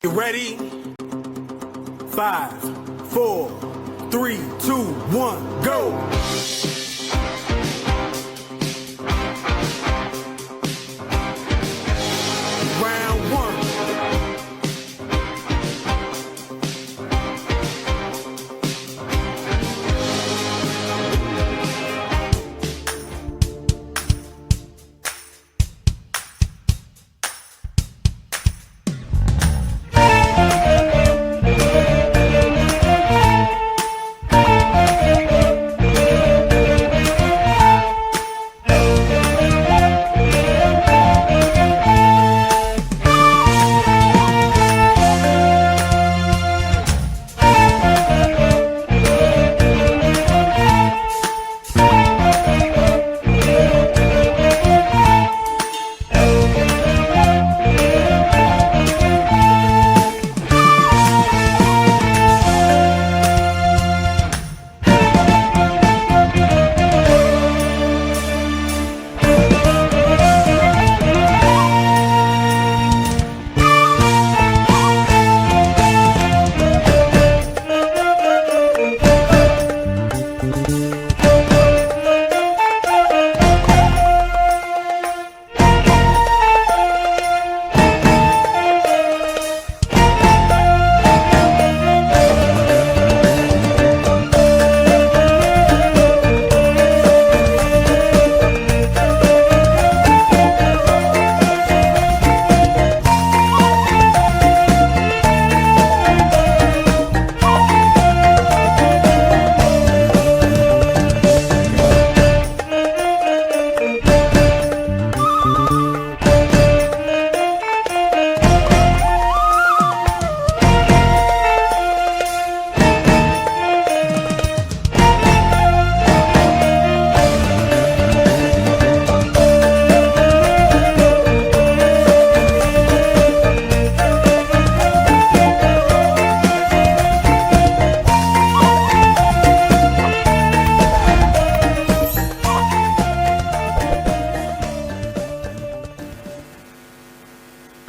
You ready? 5, 4, 3, 2, 1, go! Round 1.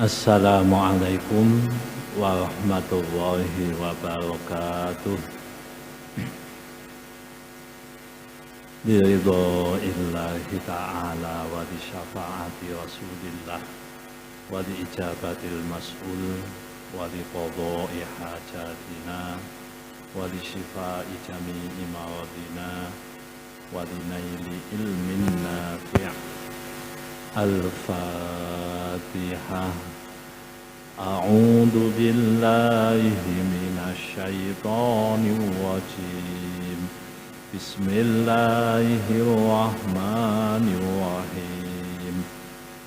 Assalamualaikum warahmatullahi wabarakatuh. Biridha'illahi ta'ala wa bi syafa'ati rasulillah wa li ijabatil mas'ul wa li qadha'i hajatina wa li shifa'i jami'i maradina wa li naili ilmin nafi'. Al-Fatihah. A'udzu billahi minasy syaithanir rajim. Bismillahirrahmanirrahim.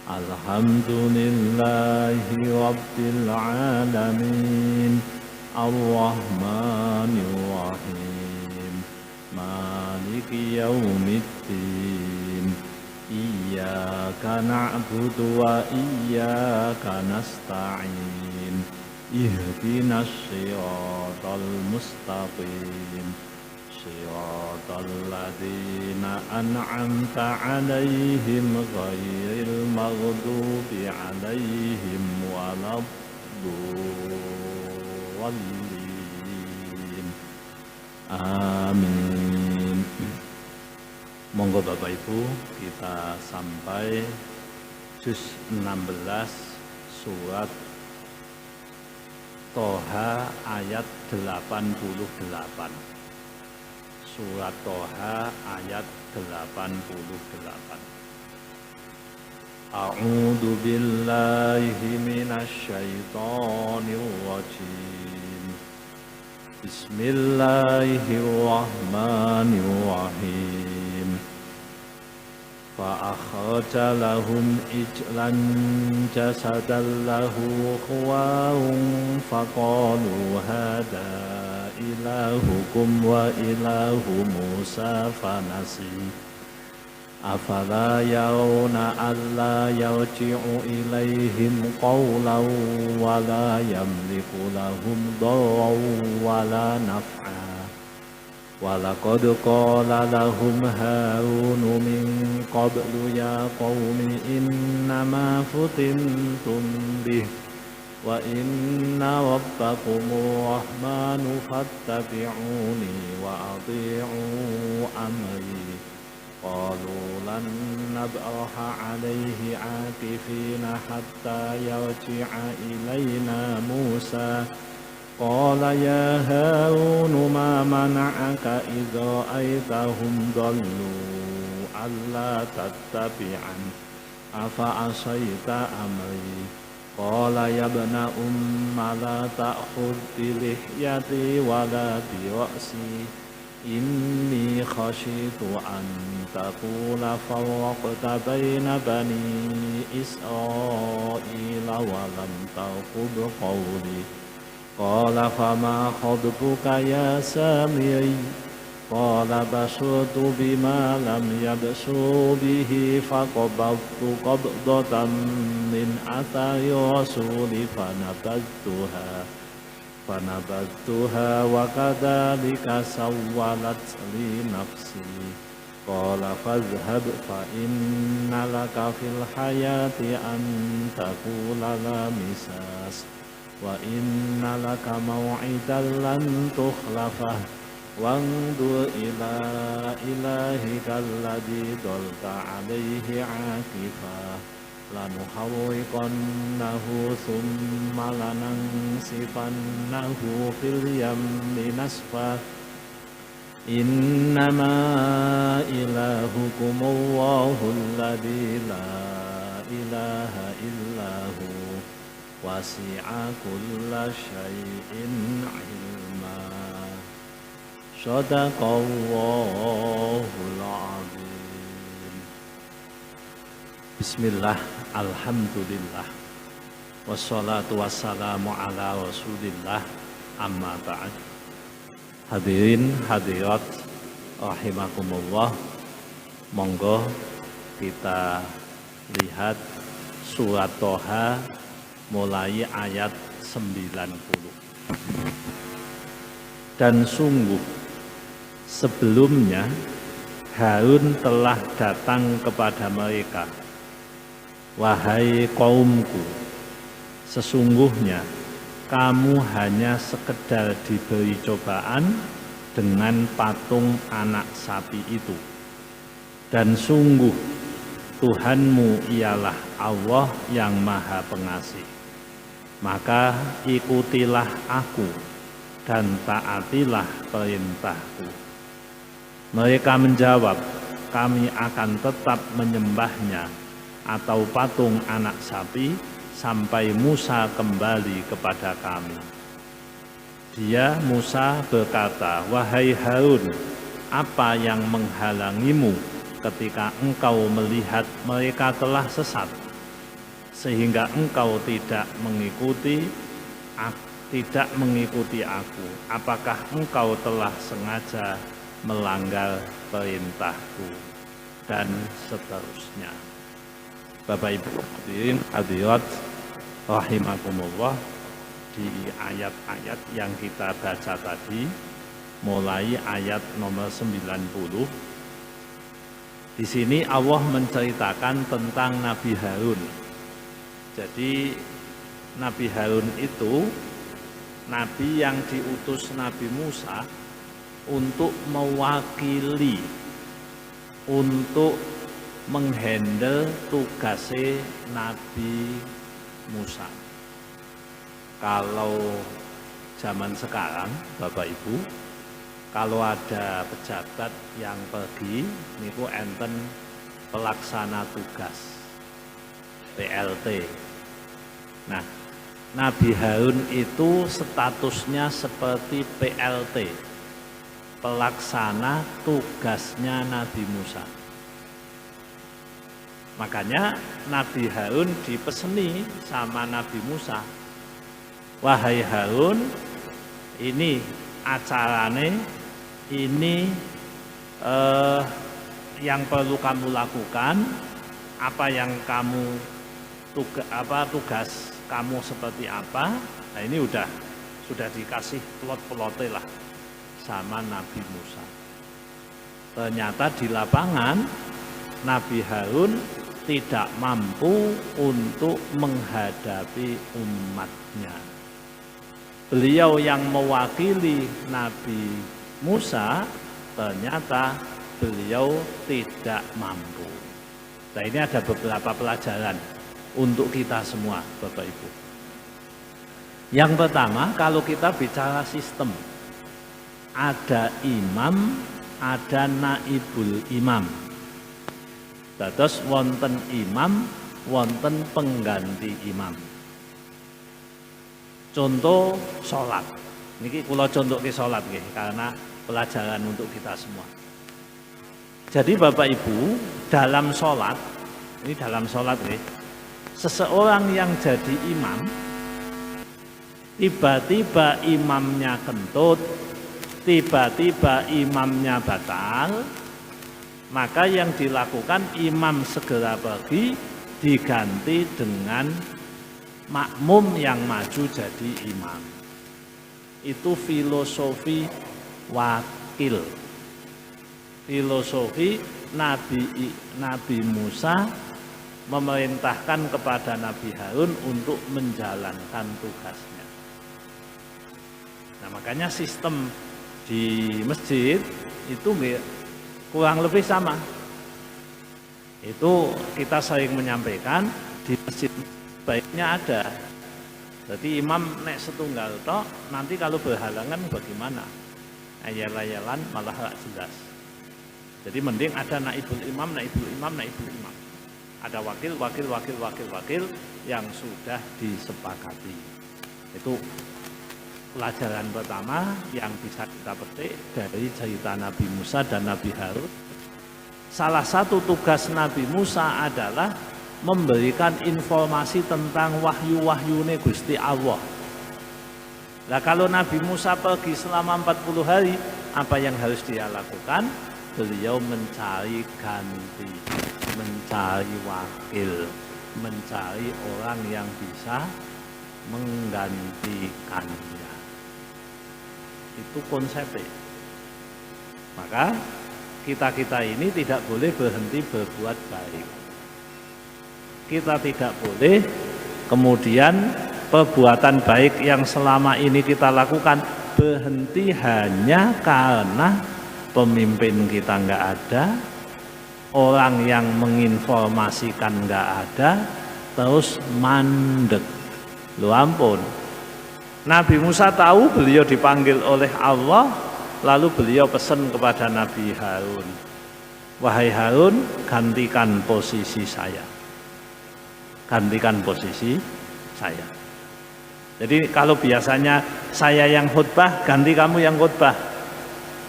Alhamdulillahi rabbil alamin. Ar-Rahmanir Rahim. Maliki yaumiddin. Iyyaka na'budu wa iyyaka nasta'in. Ihdinas siratal mustaqim. Siratal ladzina an'amta 'alaihim ghairil maghdubi 'alaihim waladdallin. Amin. Monggo Bapak Ibu, kita sampai juz 16 surat Toha ayat 88. Surat Toha ayat 88. A'udzu billahi minasy syaithanir rajim. Bismillahirrahmanirrahim. Fa'akhraja lahum ijlan jasadan lahu khuwarun faqalu hadha ilahukum wa ilahu Musa fanasi. Afala yarawna alla yarji'u ilaihim qawlan wa la yamliku lahum darran wa la naf'a. Walaqad qala lahum Harun min qablu ya qaumi innama futintum bih wa inna rabbakumur rahmanu fattabi'uni wa ati'u amri. Qalu lan nabraha 'alaihi 'akifina hatta yarji'a ilaina Musa. Qala ya Harun ma mana'aka idh ra'aitahum dhallu alla tattabi'an afa asaita amri. Qala ya ibna umma la ta'khudh bi lihyati wa la bi ra'si inni khashitu an taqula farraqta baina bani Israila wa lam taqud qawli. Qala fama khatbuka ya Samiri. Qala basurtu bima lam yabsu bihi faqabadtu qabdatan min athari rasuli fanabadtuha wa kadzalika sawwalat li nafsi. Qala fadhhab fa inna laka fil hayati an taqula la misas wa inna laka maw'idan lan tukhlafah wanzur ila ilahika alladhi dhalta alayhi 'akifah lanuhawwiqannahu thumma lanansifannahu fil yammi nasfa. Innama ilahukumullahu alladhi la ilaha illahu wasi'a kulla syai'in ilma. Shadaqallahul azim. Bismillah, alhamdulillah, wassalatu wassalamu ala rasulillah, amma ba'd. Hadirin hadirat rahimakumullah, monggo kita lihat surat Toha mulai ayat 90. Dan sungguh sebelumnya Harun telah datang kepada mereka, wahai kaumku, sesungguhnya kamu hanya sekedar diberi cobaan dengan patung anak sapi itu. Dan sungguh Tuhanmu ialah Allah yang Maha Pengasih. Maka ikutilah aku dan taatilah perintahku. Mereka menjawab, kami akan tetap menyembahnya atau patung anak sapi sampai Musa kembali kepada kami. Dia, Musa, berkata, wahai Harun, apa yang menghalangimu ketika engkau melihat mereka telah sesat, sehingga engkau tidak mengikuti aku? Apakah engkau telah sengaja melanggar perintahku? Dan seterusnya. Bapak Ibu hadirat rahimakumullah, di ayat-ayat yang kita baca tadi, mulai ayat nomor 90, di sini Allah menceritakan tentang Nabi Harun. Jadi Nabi Harun itu Nabi yang diutus Nabi Musa untuk mewakili, untuk menghandle tugasnya Nabi Musa. Kalau zaman sekarang, Bapak Ibu, kalau ada pejabat yang pergi, niku enten pelaksana tugas, PLT. Nah, Nabi Harun itu statusnya seperti PLT, pelaksana tugasnya Nabi Musa. Makanya Nabi Harun dipeseni sama Nabi Musa, wahai Harun, ini acarane, ini yang perlu kamu lakukan, apa yang kamu tugas kamu seperti apa. Nah, ini sudah dikasih plot-plotnya lah sama Nabi Musa. Ternyata di lapangan Nabi Harun tidak mampu untuk menghadapi umatnya. Beliau yang mewakili Nabi Musa, ternyata beliau tidak mampu. Nah, ini ada beberapa pelajaran untuk kita semua, Bapak Ibu. Yang pertama, kalau kita bicara sistem, ada imam, ada naibul imam. Terus wonten imam, wonten pengganti imam. Contoh sholat. Niki kula contohke sholat nggih, karena pelajaran untuk kita semua. Jadi Bapak Ibu, dalam sholat, ini dalam sholat nggih, seseorang yang jadi imam, tiba-tiba imamnya kentut, tiba-tiba imamnya batal, maka yang dilakukan imam segera pergi, diganti dengan makmum yang maju jadi imam. Itu filosofi wakil. Filosofi Nabi Musa memerintahkan kepada Nabi Harun untuk menjalankan tugasnya. Nah, makanya sistem di masjid itu kurang lebih sama. Itu kita sering menyampaikan di masjid baiknya ada. Jadi imam nek setunggal tok, nanti kalau berhalangan bagaimana? Ayal-ayalan malah gak jelas. Jadi mending ada naibul imam. Ada wakil yang sudah disepakati. Itu pelajaran pertama yang bisa kita petik dari cerita Nabi Musa dan Nabi Harun. Salah satu tugas Nabi Musa adalah memberikan informasi tentang wahyu-wahyune Gusti Allah. Nah, kalau Nabi Musa pergi selama 40 hari, apa yang harus dia lakukan? Beliau mencari ganti, mencari wakil, mencari orang yang bisa menggantikannya. Itu konsepnya. Maka kita ini tidak boleh berhenti berbuat baik. Kita tidak boleh kemudian perbuatan baik yang selama ini kita lakukan berhenti hanya karena pemimpin kita nggak ada, orang yang menginformasikan nggak ada, terus mandek. Loh ampun, Nabi Musa tahu beliau dipanggil oleh Allah, lalu beliau pesan kepada Nabi Harun, wahai Harun, gantikan posisi saya. Gantikan posisi saya. Jadi kalau biasanya saya yang khutbah, ganti kamu yang khutbah.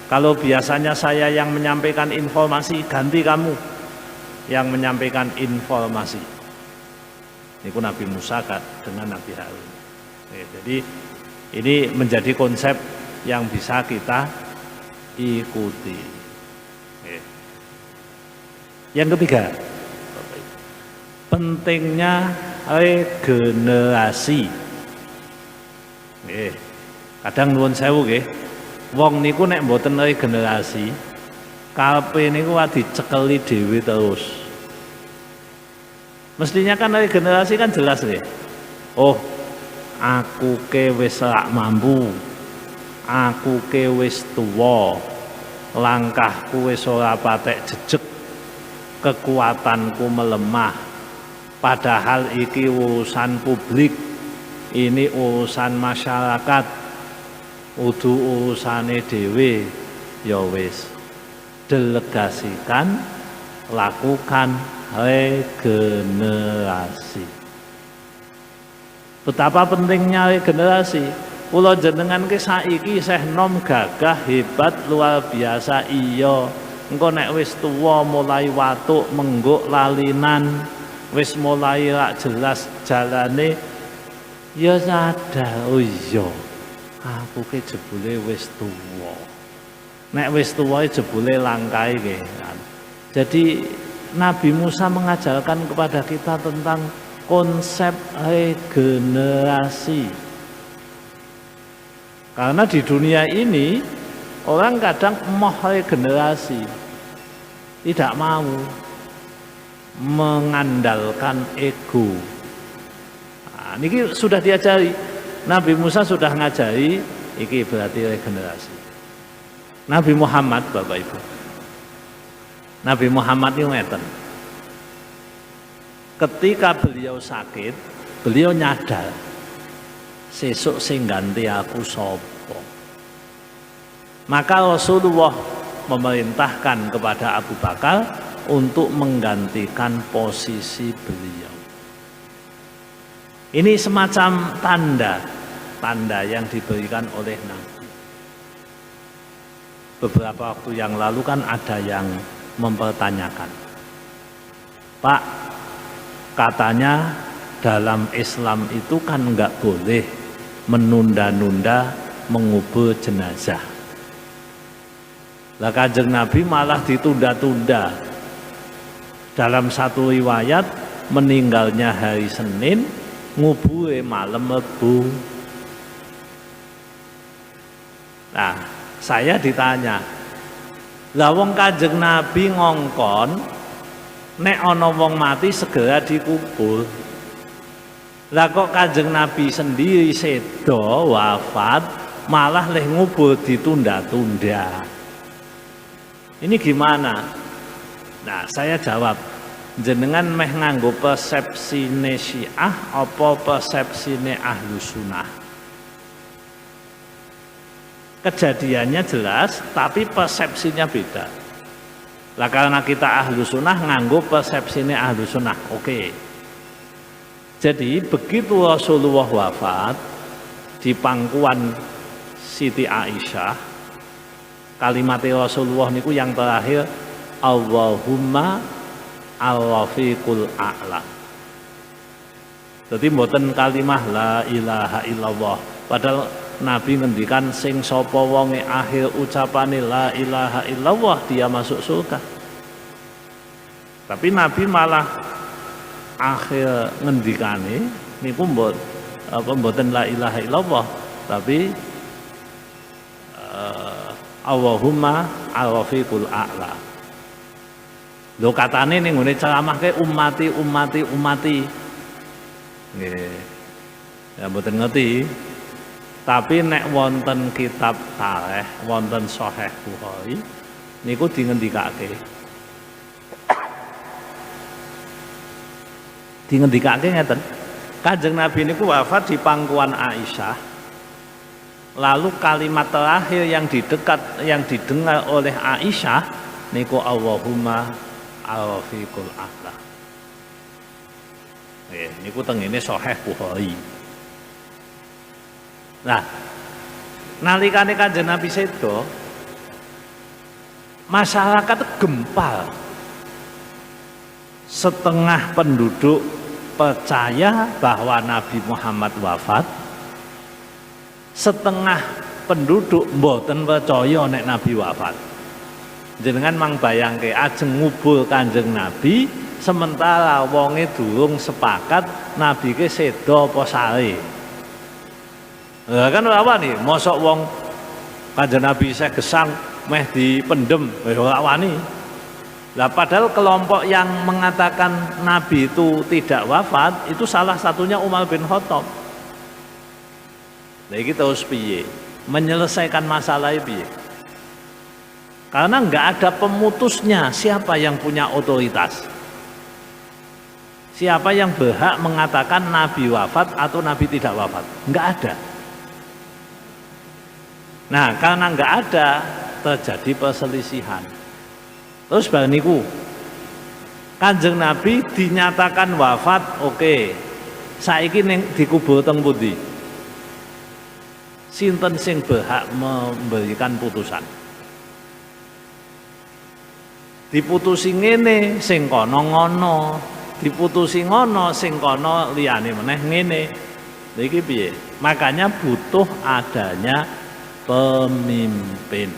Kalau biasanya saya yang menyampaikan informasi, ganti kamu yang menyampaikan informasi. Ini Nabi Musa dengan Nabi Harun. Jadi ini menjadi konsep yang bisa kita ikuti. Yang ketiga, pentingnya regenerasi. Kadang nuwun sewu nggih. Wong niku nek mboten regenerasi, karepe niku dicekeli dhewe terus. Mestinya kan regenerasi kan jelas nggih. Oh, aku ke wis rak mampu. Aku ke wis tuwa. Langkahku wis ora patek jejeg. Kekuatanku melemah. Padahal iki urusan publik, ini urusan masyarakat, udu urusane dhewe, ya wis delegasikan, lakukan regenerasi. Betapa pentingnya regenerasi. Kula jenengan ki saiki isih nom gagah hebat luar biasa iya. Engko nek wis tuwa mulai watuk mengguk lalinan, wis mulai rak jelas jalane, ya sadar, oh iya aku ke jebule wis tuwa. Nek wis tuwa jebule langkai nggih kan. Jadi Nabi Musa mengajarkan kepada kita tentang konsep regenerasi. Karena di dunia ini orang kadang mau regenerasi, tidak mau. mengandalkan ego. Nah, ini sudah diajari. Nabi Musa sudah ngajari, ini berarti regenerasi. Nabi Muhammad, Bapak Ibu. Nabi Muhammad itu ngeten. Ketika beliau sakit, beliau nyadar, sesuk sing ganti aku sapa. Maka Rasulullah memerintahkan kepada Abu Bakar untuk menggantikan posisi beliau. Ini semacam tanda yang diberikan oleh Nabi. Beberapa waktu yang lalu kan ada yang mempertanyakan, Pak, katanya dalam Islam itu kan enggak boleh menunda-nunda mengubur jenazah. Lah Kanjeng Nabi malah ditunda-tunda. Dalam satu riwayat meninggalnya hari Senin, ngubure malam Rebu. Nah, saya ditanya, lah wong Kanjeng Nabi ngongkon nek ana wong mati segera dikubur. Lah kok Kanjeng Nabi sendiri sedo wafat malah leh ngubur ditunda-tunda. Ini gimana? Nah, saya jawab, jenengan meh nganggo persepsine Syiah apa persepsine Ahlus Sunnah? Kejadiannya jelas, tapi persepsinya beda. Lah karena kita Ahlus Sunnah nganggo persepsine Ahlus Sunnah. Oke. Jadi begitu Rasulullah wafat di pangkuan Siti Aisyah, kalimat Rasulullah niku yang terakhir, Allahumma al-rafiqul a'la. Jadi mboten kalimah la ilaha illallah. Padahal Nabi ngendikan sing sapa wonge akhir ucapane la ilaha illallah dia masuk surga. Tapi Nabi malah akhir ngendikane niku mboten la ilaha illallah, tapi Allahumma al-rafiqul a'la. Lho katane ning ngene ceramah ke ummati. Nggih. Ya mboten ngerti. Tapi nek wonten kitab tarikh, wonten Sahih Bukhari niku dingendikake. Dingendikake ngeten. Kanjeng Nabi niku wafat di pangkuan Aisyah. Lalu kalimat terakhir yang didengar oleh Aisyah niku Allahumma al-rafiqul a'la. Niku tengene Sahih Bukhari. Nah, nalikane Kanjeng Nabi sedo, masyarakat gempal. Setengah penduduk percaya bahwa Nabi Muhammad wafat, setengah penduduk mboten percaya nek Nabi wafat. Jenengan mang bayangke ajeng ngubur Kanjeng Nabi sementara wonge durung sepakat Nabi ke sedo apa sare. Lah kan ora wani, mosok wong Kanjeng Nabi isih gesang meh dipendem ora wani. Lah padahal kelompok yang mengatakan Nabi itu tidak wafat itu salah satunya Umar bin Khattab. Nah, kita harus piye? Menyelesaikan masalah piye? Karena enggak ada pemutusnya, siapa yang punya otoritas? Siapa yang berhak mengatakan Nabi wafat atau Nabi tidak wafat? Enggak ada. Nah, karena enggak ada, terjadi perselisihan. Terus bareng niku Kanjeng Nabi dinyatakan wafat, oke. Saiki ning dikubur teng pundi? Sinten sing berhak memberikan putusan? Diputusi ngene sing kono ngono, diputusi ngono sing kono liyane meneh ngene. Lha iki piye? Makanya butuh adanya pemimpin.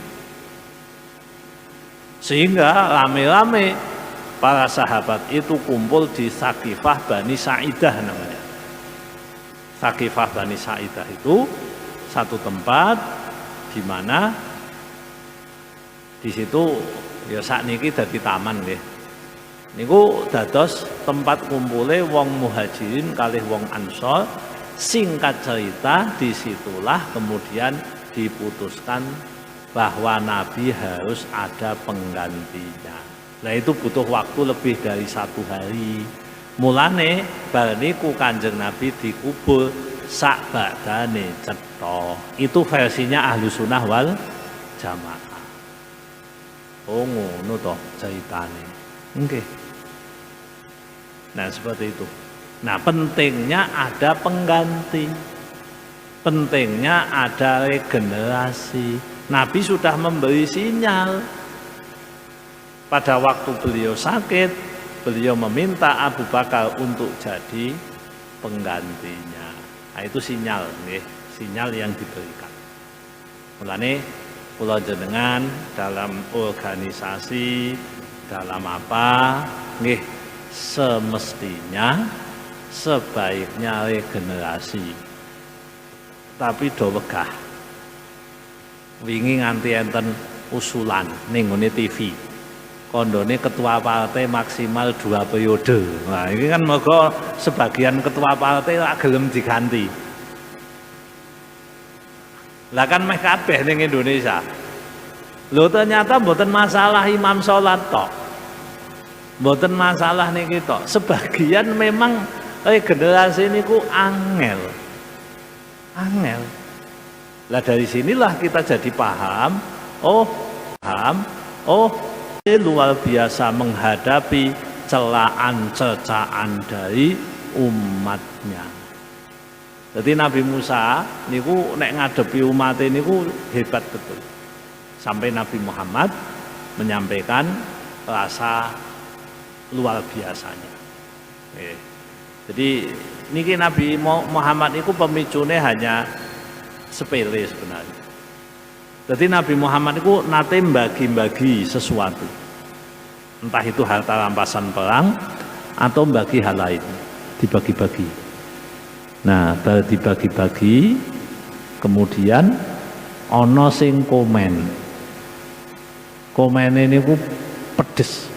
Sehingga rame-rame para sahabat itu kumpul di Saqifah Bani Sa'idah namanya. Saqifah Bani Sa'idah itu satu tempat di mana di situ ya sakniki dadi taman nggih. niku dados tempat kumpule wong Muhajirin kalih wong Ansor. Singkat cerita, disitulah kemudian diputuskan bahwa Nabi harus ada penggantinya. Nah itu butuh waktu lebih dari 1 hari. Mulane bar niku Kanjeng Nabi dikubur sak badane cetha. Itu versinya Ahlu Sunnah wal Jamaah. Oh ngono toh ceritane. Nggih. Nah seperti itu. Nah pentingnya ada pengganti, pentingnya ada regenerasi. Nabi sudah memberi sinyal pada waktu beliau sakit, beliau meminta Abu Bakar untuk jadi penggantinya. Nah itu sinyal, nih, sinyal yang diberikan. Mulane kula jenengan dalam organisasi, dalam apa, nggih semestinya sebaiknya regenerasi, tapi do wegah. Wingi nganti enten usulan ning ngene TV, kondone ketua partai maksimal 2 periode. Nah ini kan moga sebagian ketua partai ora gelem diganti. Lah kan meh kabeh ning Indonesia. Lho ternyata mboten masalah imam salat tok. Mboten masalah niki tok. Sebagian memang regenerasi niku angel. Angel. Lah dari sinilah kita jadi paham, luar biasa menghadapi celaan-cecaan dari umatnya. Jadi Nabi Musa niku nek ngadepi umat niku hebat betul. Sampai Nabi Muhammad menyampaikan rasa luar biasanya. Jadi niki Nabi Muhammad itu pemicune hanya sepele sebenarnya. Jadi Nabi Muhammad itu nate bagi-bagi sesuatu. Entah itu harta rampasan perang atau bagi hal lain, dibagi-bagi. Nah, baru dibagi-bagi, kemudian ono sing komen. Komen ini ku pedes.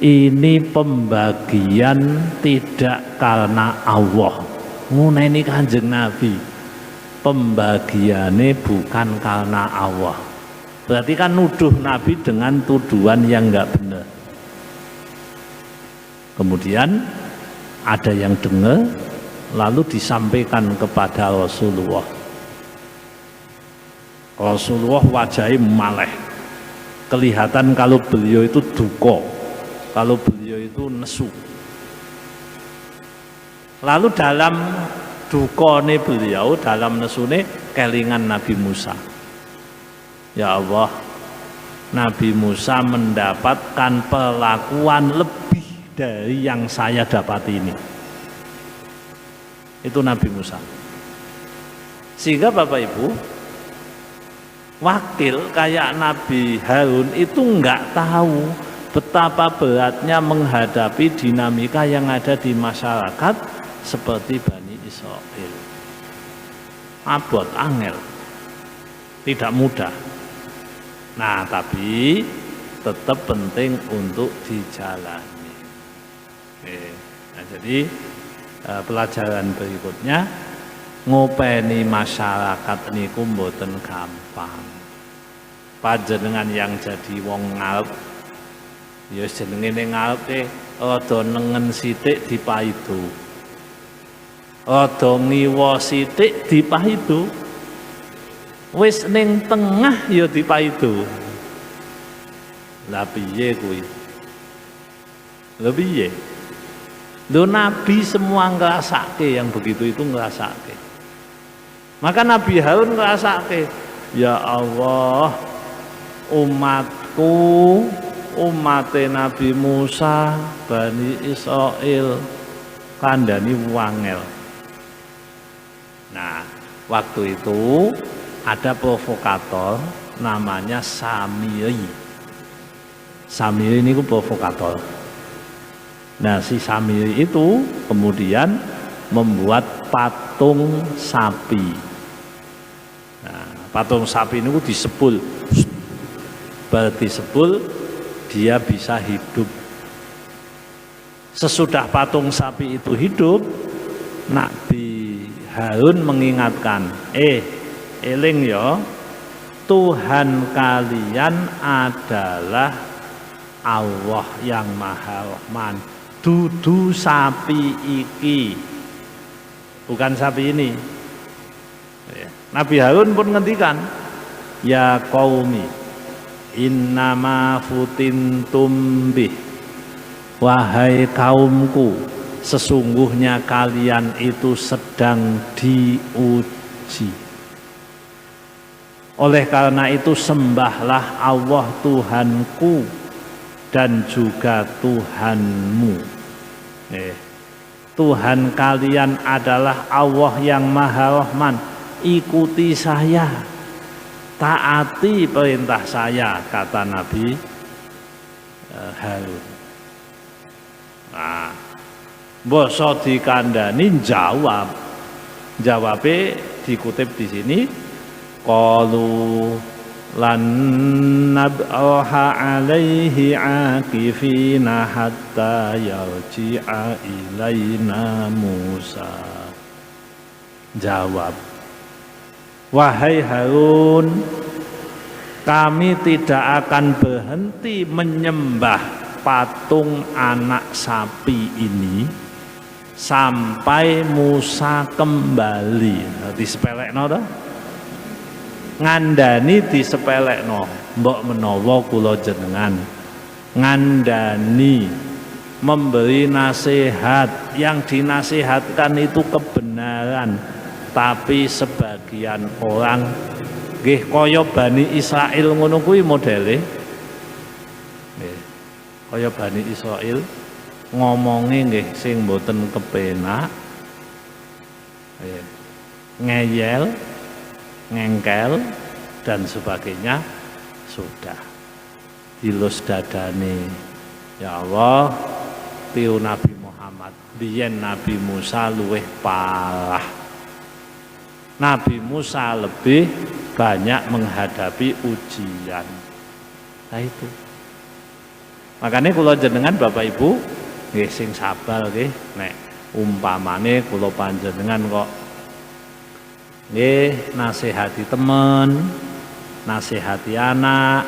Ini pembagian tidak karena Allah. Ngene Kanjeng Nabi. Pembagiannya bukan karena Allah. Berarti kan nuduh Nabi dengan tuduhan yang enggak benar. Kemudian ada yang dengar lalu disampaikan kepada Rasulullah. Rasulullah wajahnya maleh. Kelihatan kalau beliau itu duka, kalau beliau itu nesu. Lalu dalam dukane beliau, dalam nesune kelingan Nabi Musa. Ya Allah, Nabi Musa mendapatkan perlakuan lebih dari yang saya dapat ini. Itu Nabi Musa. Sehingga Bapak Ibu, wakil kayak Nabi Harun itu enggak tahu betapa beratnya menghadapi dinamika yang ada di masyarakat seperti Bani Israil. Abot, angel, tidak mudah. Nah, tapi tetap penting untuk dijalani. Nah, jadi pelajaran berikutnya, ngopeni masyarakat niku mboten gampang. Panjenengan yang jadi wong ngarep, ya jenenge ning ngarepe rada nengen sithik dipaido. Rada ngiwa sithik dipaido. Wis ning tengah ya dipaido. Lah piye kuwi? Lha piye? Lho Nabi semua ngrasake yang begitu itu ngrasake. Maka Nabi Harun ngrasake, ya Allah, umatku, umate Nabi Musa, Bani Israil kandhani wangel. Nah, waktu itu ada provokator namanya Samiri. Samiri ini provokator. Nah, si Samiri itu kemudian membuat patung sapi. Nah, patung sapi ini disebul. Berarti sebul dia bisa hidup Sesudah patung sapi itu hidup, Nabi Harun mengingatkan, eling ya, Tuhan kalian adalah Allah yang Maha Rahman. Dudu sapi iki, bukan sapi ini. Nabi Harun pun ngendikan, ya qaumi innama futintum bih, wahai kaumku, sesungguhnya kalian itu sedang diuji. Oleh karena itu sembahlah Allah Tuhanku dan juga Tuhanmu. Tuhan kalian adalah Allah yang Maha Rahman. Ikuti saya, taati perintah saya, kata Nabi Harun. Nah, basa dikandani jawabnya dikutip di sini. Qalu lan nab'aha alaihi akifina hatta yarji'a ilaina Musa. Jawab, wahai Harun, kami tidak akan berhenti menyembah patung anak sapi ini sampai Musa kembali. Disepelekno to? Ngandani disepelekno, mbok menawa kula jenengan ngandani memberi nasihat, yang dinasihatkan itu kebenaran, tapi sebagian orang nggih kaya Bani Israil ngono kuwi modele. Nggih. Kaya Bani Israil ngomonge nggih sing mboten kepenak. Ngeyel, ngengkel dan sebagainya, sudah dilus dadane. Ya Allah, piu Nabi Muhammad biyen Nabi Musa luweh parah. Nabi Musa lebih banyak menghadapi ujian. Nah itu. Makanya kula jenengan Bapak Ibu nggih sing sabar nggih, nek umpamane kula panjenengan kok nggih nasihati temen, nasihati anak,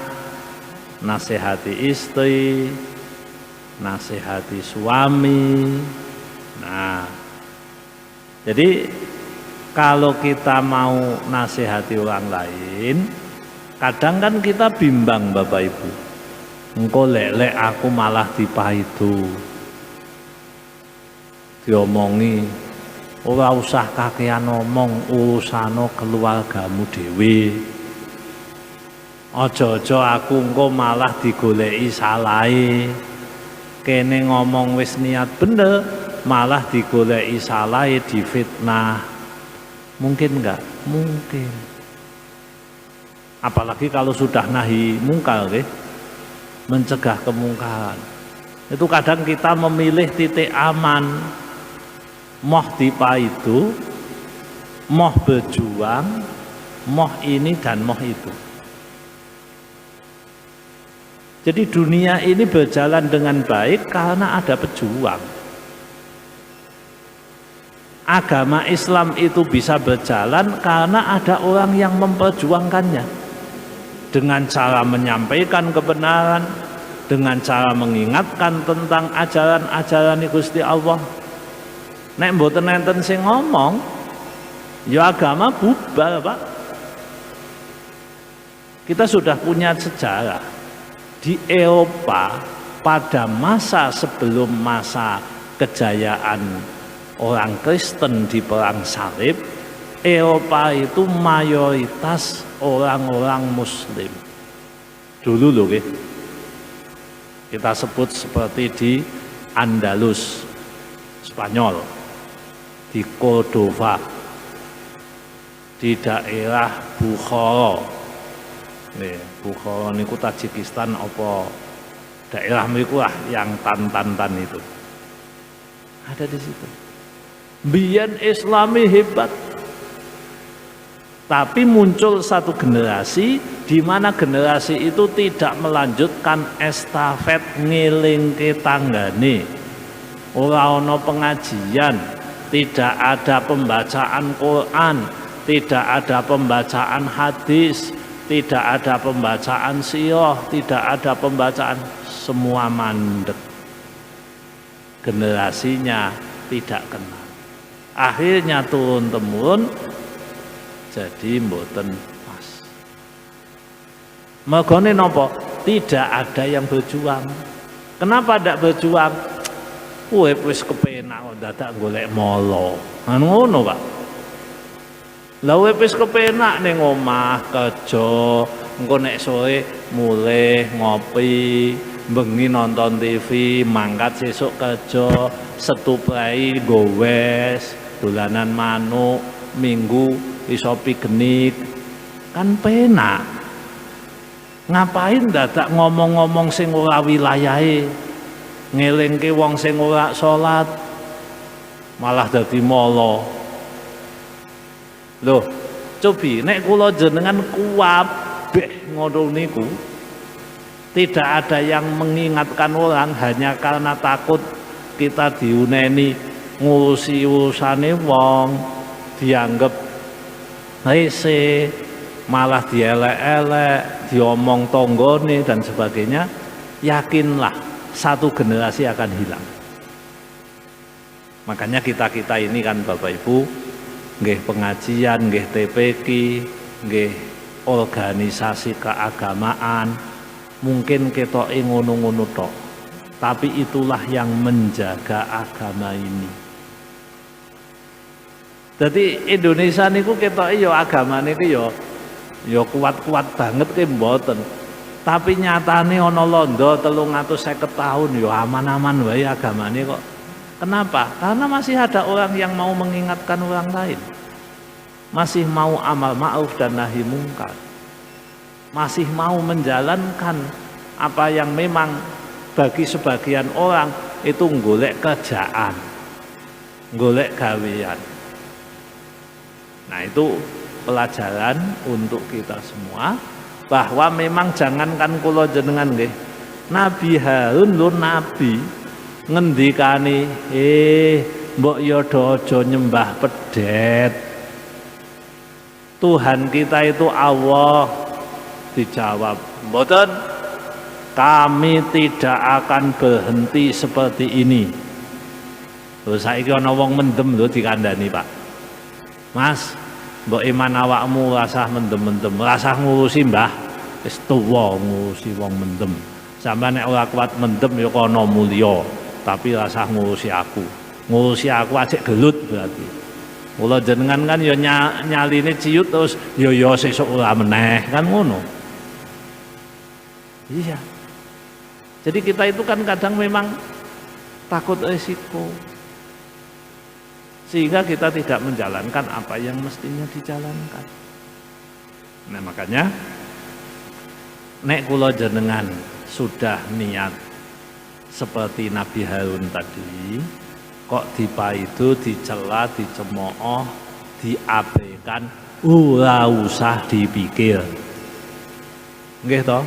nasihati istri, nasihati suami. Nah, jadi kalau kita mau nasihati orang lain, kadang kan kita bimbang Bapak Ibu. Engko lek aku malah dipaidu, diomongi, ora usah kakean ngomong, urusano keluargamu dhewe. Aja-aja aku engko malah digoleki salahe. Kene ngomong wis niat bener, malah digoleki salahe, difitnah. Mungkin enggak? Mungkin. Apalagi kalau sudah nahi mungkar, mencegah kemungkaran. Itu kadang kita memilih titik aman, moh dipaidu, moh berjuang, moh ini dan moh itu. Jadi dunia ini berjalan dengan baik karena ada pejuang. Agama Islam itu bisa berjalan karena ada orang yang memperjuangkannya dengan cara menyampaikan kebenaran, dengan cara mengingatkan tentang ajaran-ajaran Gusti Allah. Nek mboten enten sing ngomong, ya agama bubar, Pak. Kita sudah punya sejarah di Eropa pada masa sebelum masa kejayaan orang Kristen di perang salib. Eropa itu mayoritas orang-orang Muslim. Dulu loh, kita sebut seperti di Andalus, Spanyol, di Cordova, di daerah Bukhara. Bukhara niku Tajikistan apa daerah mriku lah yang tan-tan itu. Ada di situ. Biyen Islami hebat. Tapi muncul satu generasi di mana generasi itu tidak melanjutkan estafet ngelingke tanggane. ora ana pengajian, tidak ada pembacaan Quran, tidak ada pembacaan hadis, tidak ada pembacaan sirah, tidak ada pembacaan, semua mandek. Generasinya tidak kenal. Akhirnya turun temurun jadi mboten pas. Mergane napa? Tidak ada yang berjuang. Kenapa tidak berjuang? Wis kepenak kok dadak golek molo. Ngono, Pak. Lah wis kepenak ning omah kerja, engko nek sore mulai ngopi, bengi nonton TV, mangkat sesuk kerja, setuprai gowes, dolanan manuk, minggu iso piknik. Kan penak. Ngapain dadak ngomong-ngomong sing ora wilayahe, ngelingke wong sing ora salat, malah dadi molo. Loh, cobi nek kula jenengan kuwabeh ngono niku, tidak ada yang mengingatkan orang hanya karena takut kita diuneni ngurusi urusane wong, dianggap rese, malah dielek-elek, diomong tonggone dan sebagainya. Yakinlah satu generasi akan hilang. Makanya kita-kita ini kan Bapak Ibu, nggih pengajian, nggih TPQ, nggih organisasi keagamaan, mungkin ketoke ngono-ngono tok, tapi itulah yang menjaga agama ini. Jadi Indonesia niku ketoke ya agamane iki ya kuat-kuat banget ki mboten. Tapi nyatane ana londo 350 tahun ya aman-aman wae agamane kok. Kenapa? Karena masih ada orang yang mau mengingatkan orang lain. Masih mau amal ma'ruf dan nahi mungkar. Masih mau menjalankan apa yang memang bagi sebagian orang itu golek kerjaan, golek gawean. Nah, itu pelajaran untuk kita semua bahwa memang jangankan kula jenengan nggih, Nabi Harun lho nabi ngendikane mbok ya aja nyembah pedet. Tuhan kita itu Allah. Dijawab, mboten, kami tidak akan berhenti seperti ini. Terus saiki ana wong mendem lho dikandani, Pak. Mas, mbok iman awakmu rasah mendem-mendem, rasah ngurusi mbah, wis tuwa ngurusi wong mendem. Sampeyan nek ora kuat mendem ya kono mulya, tapi rasah ngurusi aku. Ngurusi aku ajek gelut berarti. Kula jenengan kan ya nyaline ciut terus ya sesuk ora meneh, kan ngono. Iya. Jadi kita itu kan kadang memang takut resiko. Sehingga kita tidak menjalankan apa yang mestinya dijalankan. Nah, makanya nek kula jenengan sudah niat seperti Nabi Harun tadi, kok dipaidu, dicela, dicemooh, diabaikan, ora usah dipikir. Nggih toh?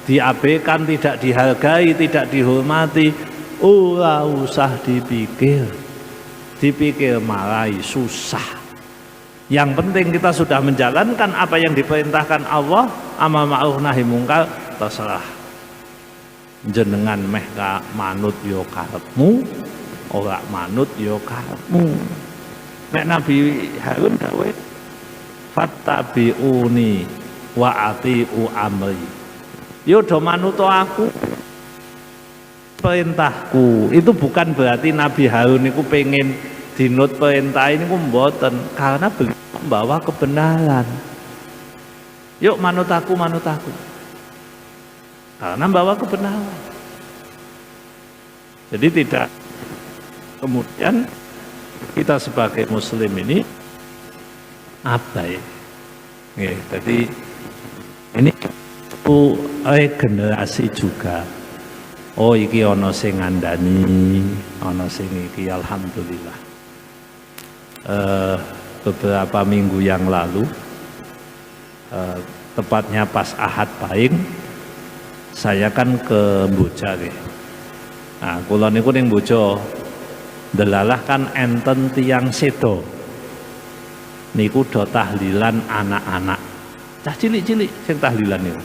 Diabaikan, tidak dihargai, tidak dihormati, ora usah dipikir. Dipikir marai susah. Yang penting kita sudah menjalankan apa yang diperintahkan Allah, amal ma'ruf nahi mungkar, terserah. Jenengan meh ka manut yo karepmu, ora manut yo karepmu. Nek Nabi Harun dawuh, fattabi'uni wa ati'u amri. Yo do manut aku, perintahku. Itu bukan berarti Nabi Harun itu pengen dinut perintah ini mboten, karena membawa kebenaran. Yuk manut aku, karena membawa kebenaran. Jadi tidak kemudian kita sebagai muslim ini abai. Jadi ini regenerasi juga. Oh iki ana sing ngandani, ana sing iki alhamdulillah. Beberapa minggu yang lalu, tepatnya pas Ahad Pahing, saya kan ke Mboja nggih. Nah, kula niku ning Mboja Delalah kan enten tiang sedo niku do tahlilan anak-anak cah cilik-cilik sing tahlilan niku.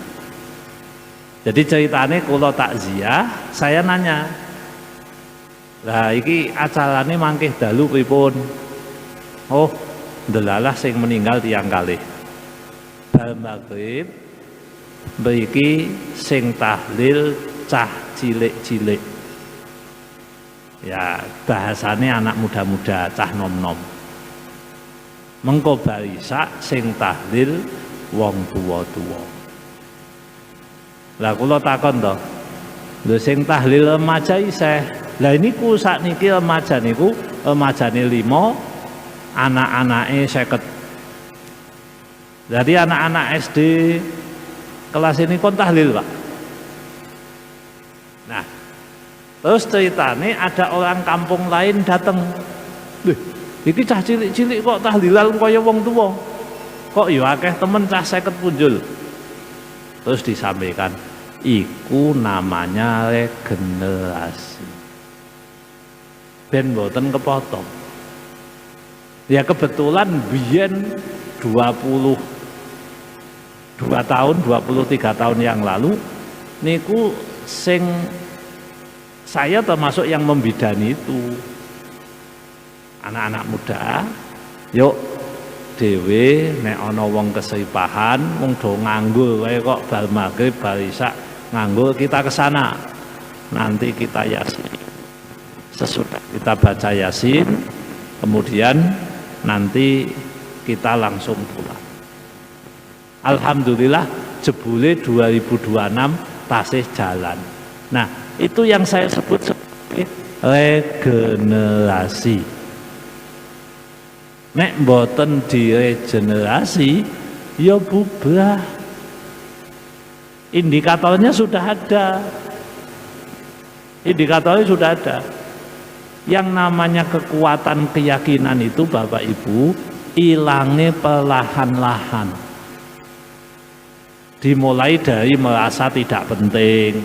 Jadi ceritane kula takziah, saya nanya, lah iki acarane mangkih dalu pripun? Oh, delalah sing meninggal tiang kalih. Bal maghrib mriki sing tahlil cah cilik-cilik. Ya, bahasane anak muda-muda, cah nom-nom. Mengko bar isak sing tahlil wong tuwa-tuwa. Lah kula takon to, lho sing tahlil remaja isih. Lah niku sakniki remaja niku remajane 5, anak-anake 50. Jadi anak-anak SD kelas ini kon tahlil, Pak. Nah, terus ceritane ada orang kampung lain datang. Lho, iki cah cilik-cilik kok tahlilan kaya wong tuwa. Kok ya akeh temen cah 50 punjul. Terus disampaikan, iku namanya regenerasi. Ben mboten kepotong. Ya kebetulan biyen 22 tahun, 23 tahun yang lalu niku sing saya termasuk yang membidani itu. Anak-anak muda, yuk dhewe nek ana wong keseripahan wong do nganggur wae kok bal maghrib bar isak nganggur, kita ke sana. Nanti kita yasin. Sesudah kita baca yasin, kemudian nanti kita langsung pulang. Alhamdulillah jebule 2026 tasih jalan. Nah, itu yang saya sebut sebagai regenerasi. Nek mboten diregenerasi ya bubrah. Indikatornya sudah ada. Indikatornya sudah ada. Yang namanya kekuatan keyakinan itu Bapak Ibu ilangnya perlahan-lahan. Dimulai dari merasa tidak penting,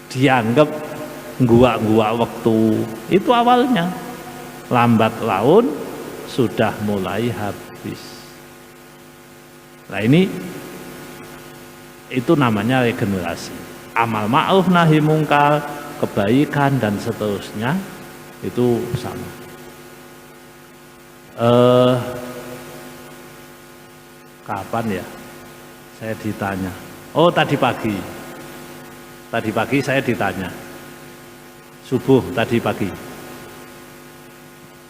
dianggap gua waktu, itu awalnya. Lambat laun sudah mulai habis. Nah ini itu namanya regenerasi. Amal ma'ruf nahi mungkar, kebaikan dan seterusnya itu sama. Kapan ya saya ditanya? Oh, tadi pagi saya ditanya, subuh tadi pagi,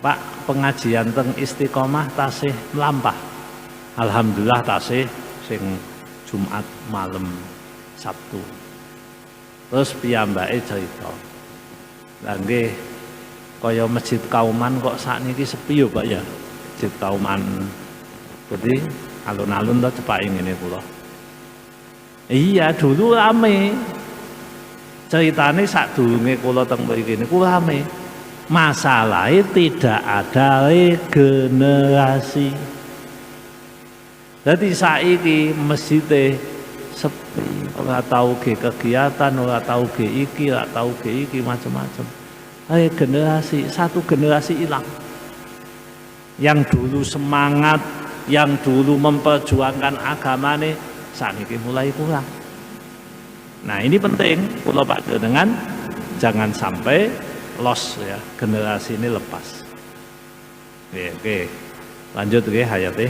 Pak, pengajian teng Istiqomah tasih melampah. Alhamdulillah tasih sing Jumat malam Sabtu. Terus piyambake cerita, lha nggih kaya masjid Kauman kok sakniki sepi yo Pak ya. Masjid Kauman. Jadi alun-alun to cepake ngene kula. Iya, dulu rame. Ceritane sadurunge kula teng mriki niku rame. Masalahnya tidak ada regenerasi. Jadi saiki masjid sepi, ora tau ge kegiatan, ora tau ge iki, ora tau ge iki, macam-macam. Regenerasi, satu generasi hilang. Yang dulu semangat, yang dulu memperjuangkan agamane, sakniki mulai kurang. Nah, ini penting kula padha dengan jangan sampai loss ya, generasi ini lepas. Oke. Lanjut nggih hayate.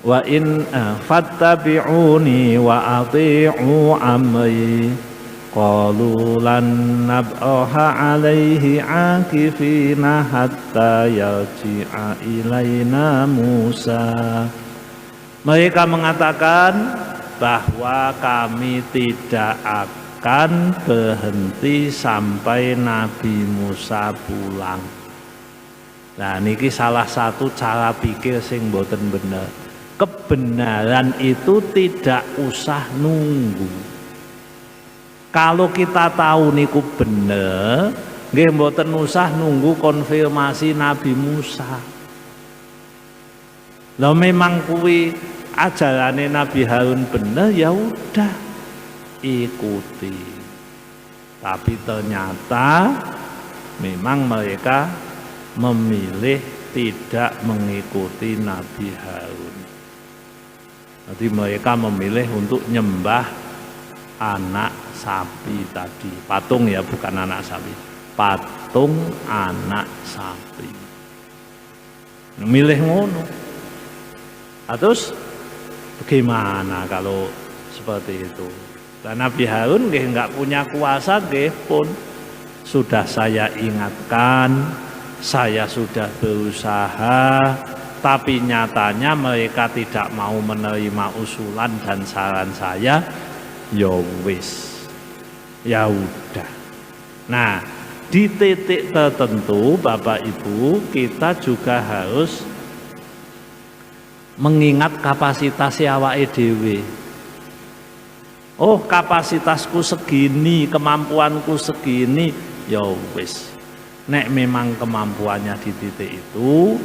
Wa in fattabi'uni wa athi'u amri qalu lan nab'aha 'alaihi 'akifina hatta yarji'a ilaina Musa. Mereka mengatakan bahwa kami tidak akan berhenti sampai Nabi Musa pulang. Nah niki salah satu cara pikir sing mboten bener. Kebenaran itu tidak usah nunggu. Kalau kita tahu niku bener, nggih mboten usah nunggu konfirmasi Nabi Musa. Lah memang kuwi ajarane Nabi Harun bener, ya udah ikuti. Tapi ternyata memang mereka memilih tidak mengikuti Nabi Harun. Jadi mereka memilih untuk nyembah anak sapi tadi. Patung ya, bukan anak sapi. Patung anak sapi. Milih ngono. Terus bagaimana kalau seperti itu? Dan Nabi Harun nggak punya kuasa, pun sudah saya ingatkan, saya sudah berusaha, tapi nyatanya mereka tidak mau menerima usulan dan saran saya. Ya wis, ya udah. Nah, di titik tertentu Bapak Ibu, kita juga harus mengingat kapasitas awake dhewe. Oh, kapasitasku segini, kemampuanku segini, ya wis. Nek memang kemampuannya di titik itu,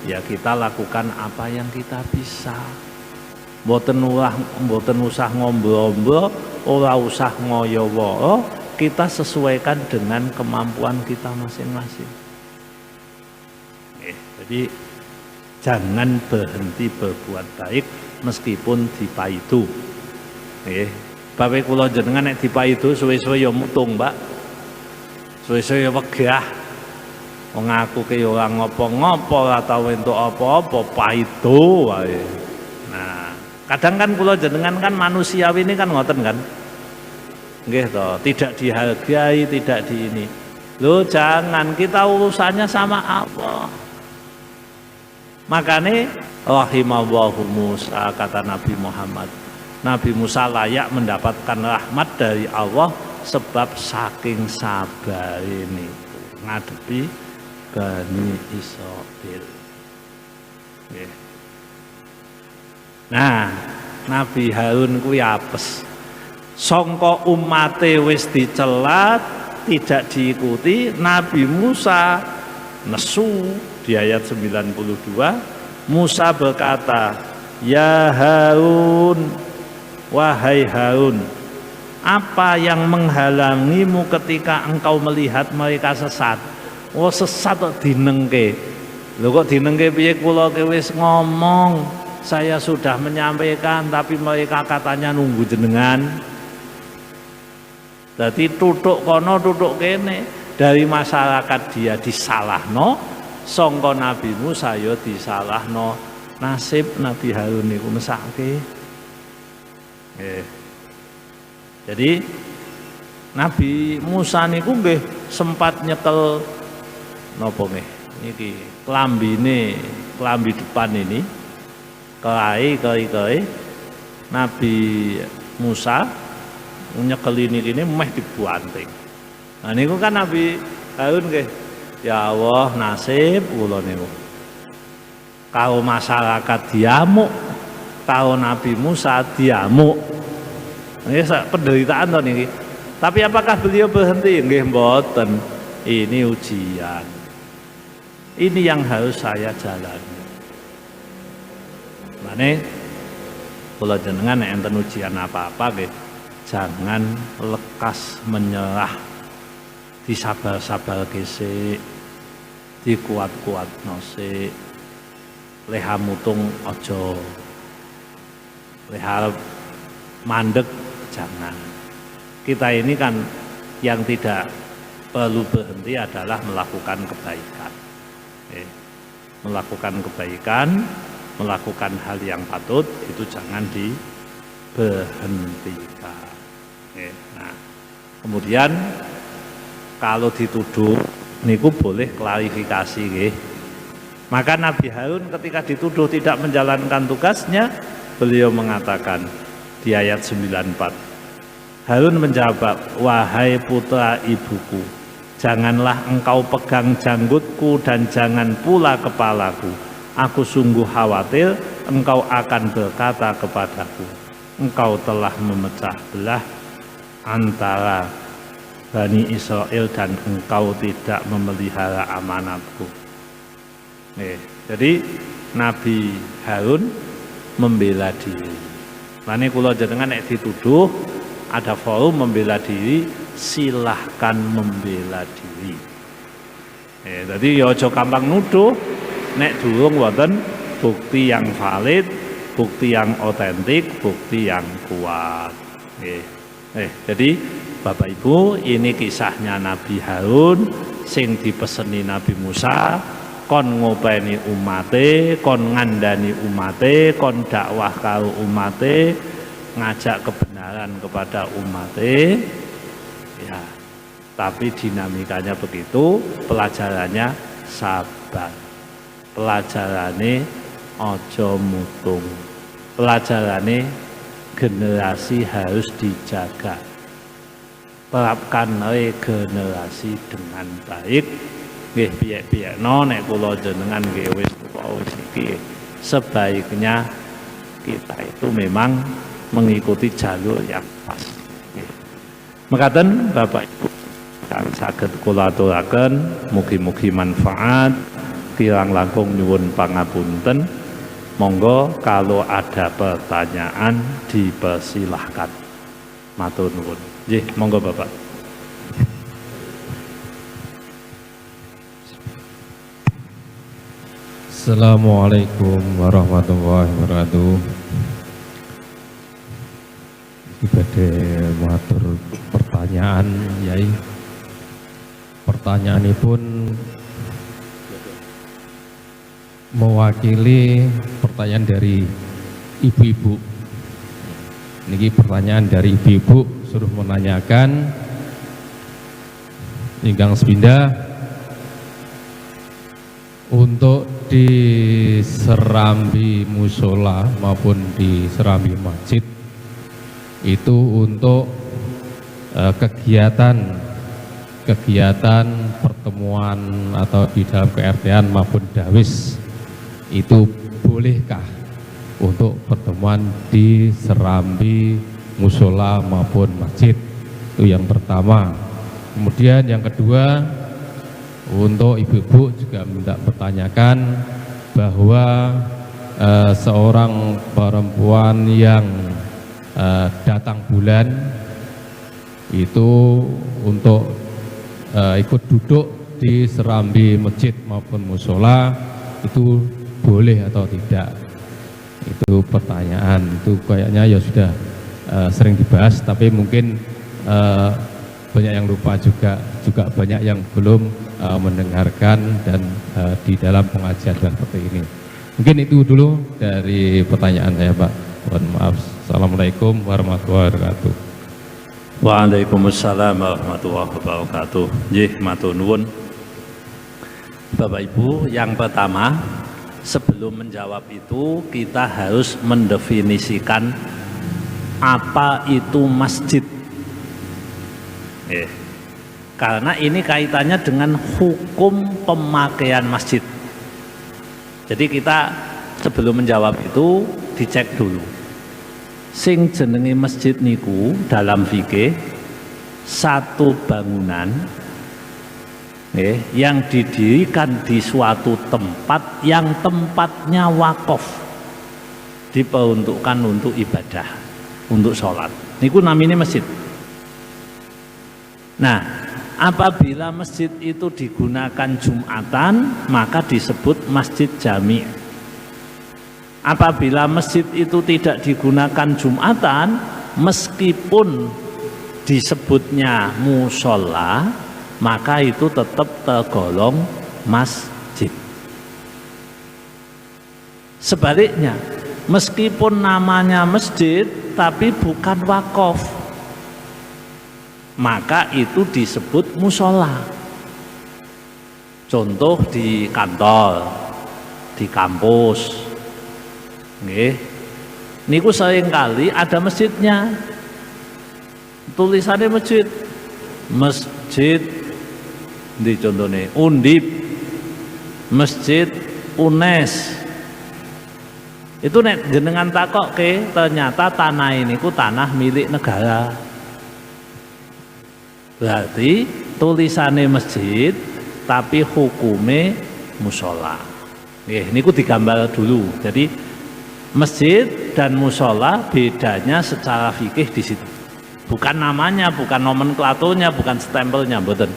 ya kita lakukan apa yang kita bisa. Mboten usah ngombro-ombro, ora usah ngoyo-woyo, kita sesuaikan dengan kemampuan kita masing-masing. Jadi jangan berhenti berbuat baik meskipun dipaidu. Bapak kula jenengan nek dipaidu suwe-suwe ya mutung, Mbak. Suwe-suwe ya wegah. Wong aku ki ora ngopo-ngopo, ora tau entuk apa-apa, paidu wae. Nah, kadang kan kula jenengan kan manusiawi ini kan ngoten kan. Nggih to, tidak dihargai, tidak di ini. Loh jangan, kita urusannya sama Allah. Makanya rahimallahu Musa, kata Nabi Muhammad. Nabi Musa layak mendapatkan rahmat dari Allah sebab saking sabar ini ngadepi Bani Israil. Nah, Nabi Harun kuwi apes. Sangka umate wis dicela, tidak diikuti, Nabi Musa nesu di ayat 92. Musa berkata, "Ya Harun, wahai Harun, apa yang menghalangimu ketika engkau melihat mereka sesat?" Oh, sesat kok dinengke. Lho kok dinengke piye? Kula wis ngomong, saya sudah menyampaikan tapi mereka katanya nunggu jenengan. Jadi tutuk kono tutuk kene, dari masyarakat dia disalahno, sangka Nabi Musa ya disalahno. Nasib Nabi Harun niku mesake. Jadi Nabi Musa niku nggih sempat nyekel napa nggih niki klambi depan ini kelai Nabi Musa nyekeli niki meh dibuanting. Nah niku kan Nabi Harun nggih, ya Allah nasib kula niku. Kalau masyarakat diamuk, kalau Nabi Musa diamuk. Ini penderitaan to niki. Tapi apakah beliau berhenti? Nggih mboten. Ini ujian. Ini yang harus saya jalani. Mane kula jenengan nek enten ujian apa-apa nggih, jangan lekas menyerah. Disabar-sabar gesik, dikuat-kuatno sik. Leha mutung aja. Leha mandek jangan. Kita ini kan yang tidak perlu berhenti adalah melakukan kebaikan. Melakukan kebaikan, melakukan hal yang patut itu jangan diberhentikan. Nah, kemudian kalau dituduh niku boleh klarifikasi nggih. Maka Nabi Harun ketika dituduh tidak menjalankan tugasnya, beliau mengatakan di ayat 94. Harun menjawab, "Wahai putra ibuku, janganlah engkau pegang janggutku dan jangan pula kepalaku. Aku sungguh khawatir engkau akan berkata kepadaku, engkau telah memecah belah antara Bani Israel dan engkau tidak memelihara amanatku." Jadi Nabi Harun membela diri. Lane kula jenengan nek dituduh ada forum membela diri, silahkan membela diri. Jadi ya aja gampang nuduh nek durung wonten bukti yang valid, bukti yang otentik, bukti yang kuat. Jadi Bapak Ibu, ini kisahnya Nabi Harun sing dipeseni Nabi Musa, kon ngopeni umate, kon ngandani umate, kon dakwah karo umate, ngajak kebenaran kepada umate. Ya, tapi dinamikanya begitu, pelajarannya sabar. Pelajarannya ojo mutung. Pelajarannya generasi harus dijaga. Terapkan generasi dengan baik. Nggih piye-piyekno nek kula jenengan nggih wis iki. Sebaiknya kita itu memang mengikuti jalur yang pas. Mekaten Bapak Ibu kang saged kula aturaken mugi-mugi manfaat. Kirang langkung nyuwun pangapunten. Monggo kalau ada pertanyaan dipersilahkan. Matur nuwun. Nggih, monggo Bapak. Assalamualaikum warahmatullahi wabarakatuh. Badhe matur pertanyaan Yai. Pertanyaanipun mewakili pertanyaan dari ibu-ibu. Niki pertanyaan dari ibu-ibu suruh menanyakan ingkang sepindah untuk di serambi musola maupun di serambi masjid itu untuk kegiatan pertemuan atau di dalam KRT-an maupun dawis itu bolehkah untuk pertemuan di serambi musola maupun masjid? Itu yang pertama. Kemudian yang kedua, untuk ibu-ibu juga minta bertanyakan bahwa seorang perempuan yang datang bulan itu untuk ikut duduk di serambi masjid maupun musola itu boleh atau tidak? Itu pertanyaan. Itu kayaknya ya sudah sering dibahas, tapi mungkin banyak yang lupa juga banyak yang belum mendengarkan dan di dalam pengajian seperti ini. Mungkin itu dulu dari pertanyaan saya, Pak. Mohon maaf. Assalamualaikum warahmatullahi wabarakatuh. Waalaikumsalam warahmatullahi wabarakatuh. Nggih, matur nuwun. Bapak Ibu, yang pertama, sebelum menjawab itu kita harus mendefinisikan apa itu masjid. Karena ini kaitannya dengan hukum pemakaian masjid. Jadi kita sebelum menjawab itu dicek dulu. Sing jenenge masjid niku dalam fikih satu bangunan yang didirikan di suatu tempat yang tempatnya wakaf, diperuntukkan untuk ibadah, untuk sholat. Niku namanya masjid. Nah, apabila masjid itu digunakan Jumatan, maka disebut masjid jami'. Apabila masjid itu tidak digunakan Jumatan, meskipun disebutnya musola, maka itu tetap tergolong masjid. Sebaliknya, meskipun namanya masjid tapi bukan wakaf, maka itu disebut musola. Contoh di kantor, di kampus, niku seringkali ada masjidnya, tulisannya masjid di contohnya Undip, masjid UNES. Itu nek jenengan takok ternyata tanah ini ku tanah milik negara. Berarti tulisannya masjid tapi hukumnya musola. Ini ku digambar dulu. Jadi masjid dan musola bedanya secara fikih di situ. Bukan namanya, bukan nomenklaturnya, bukan stempelnya, mboten.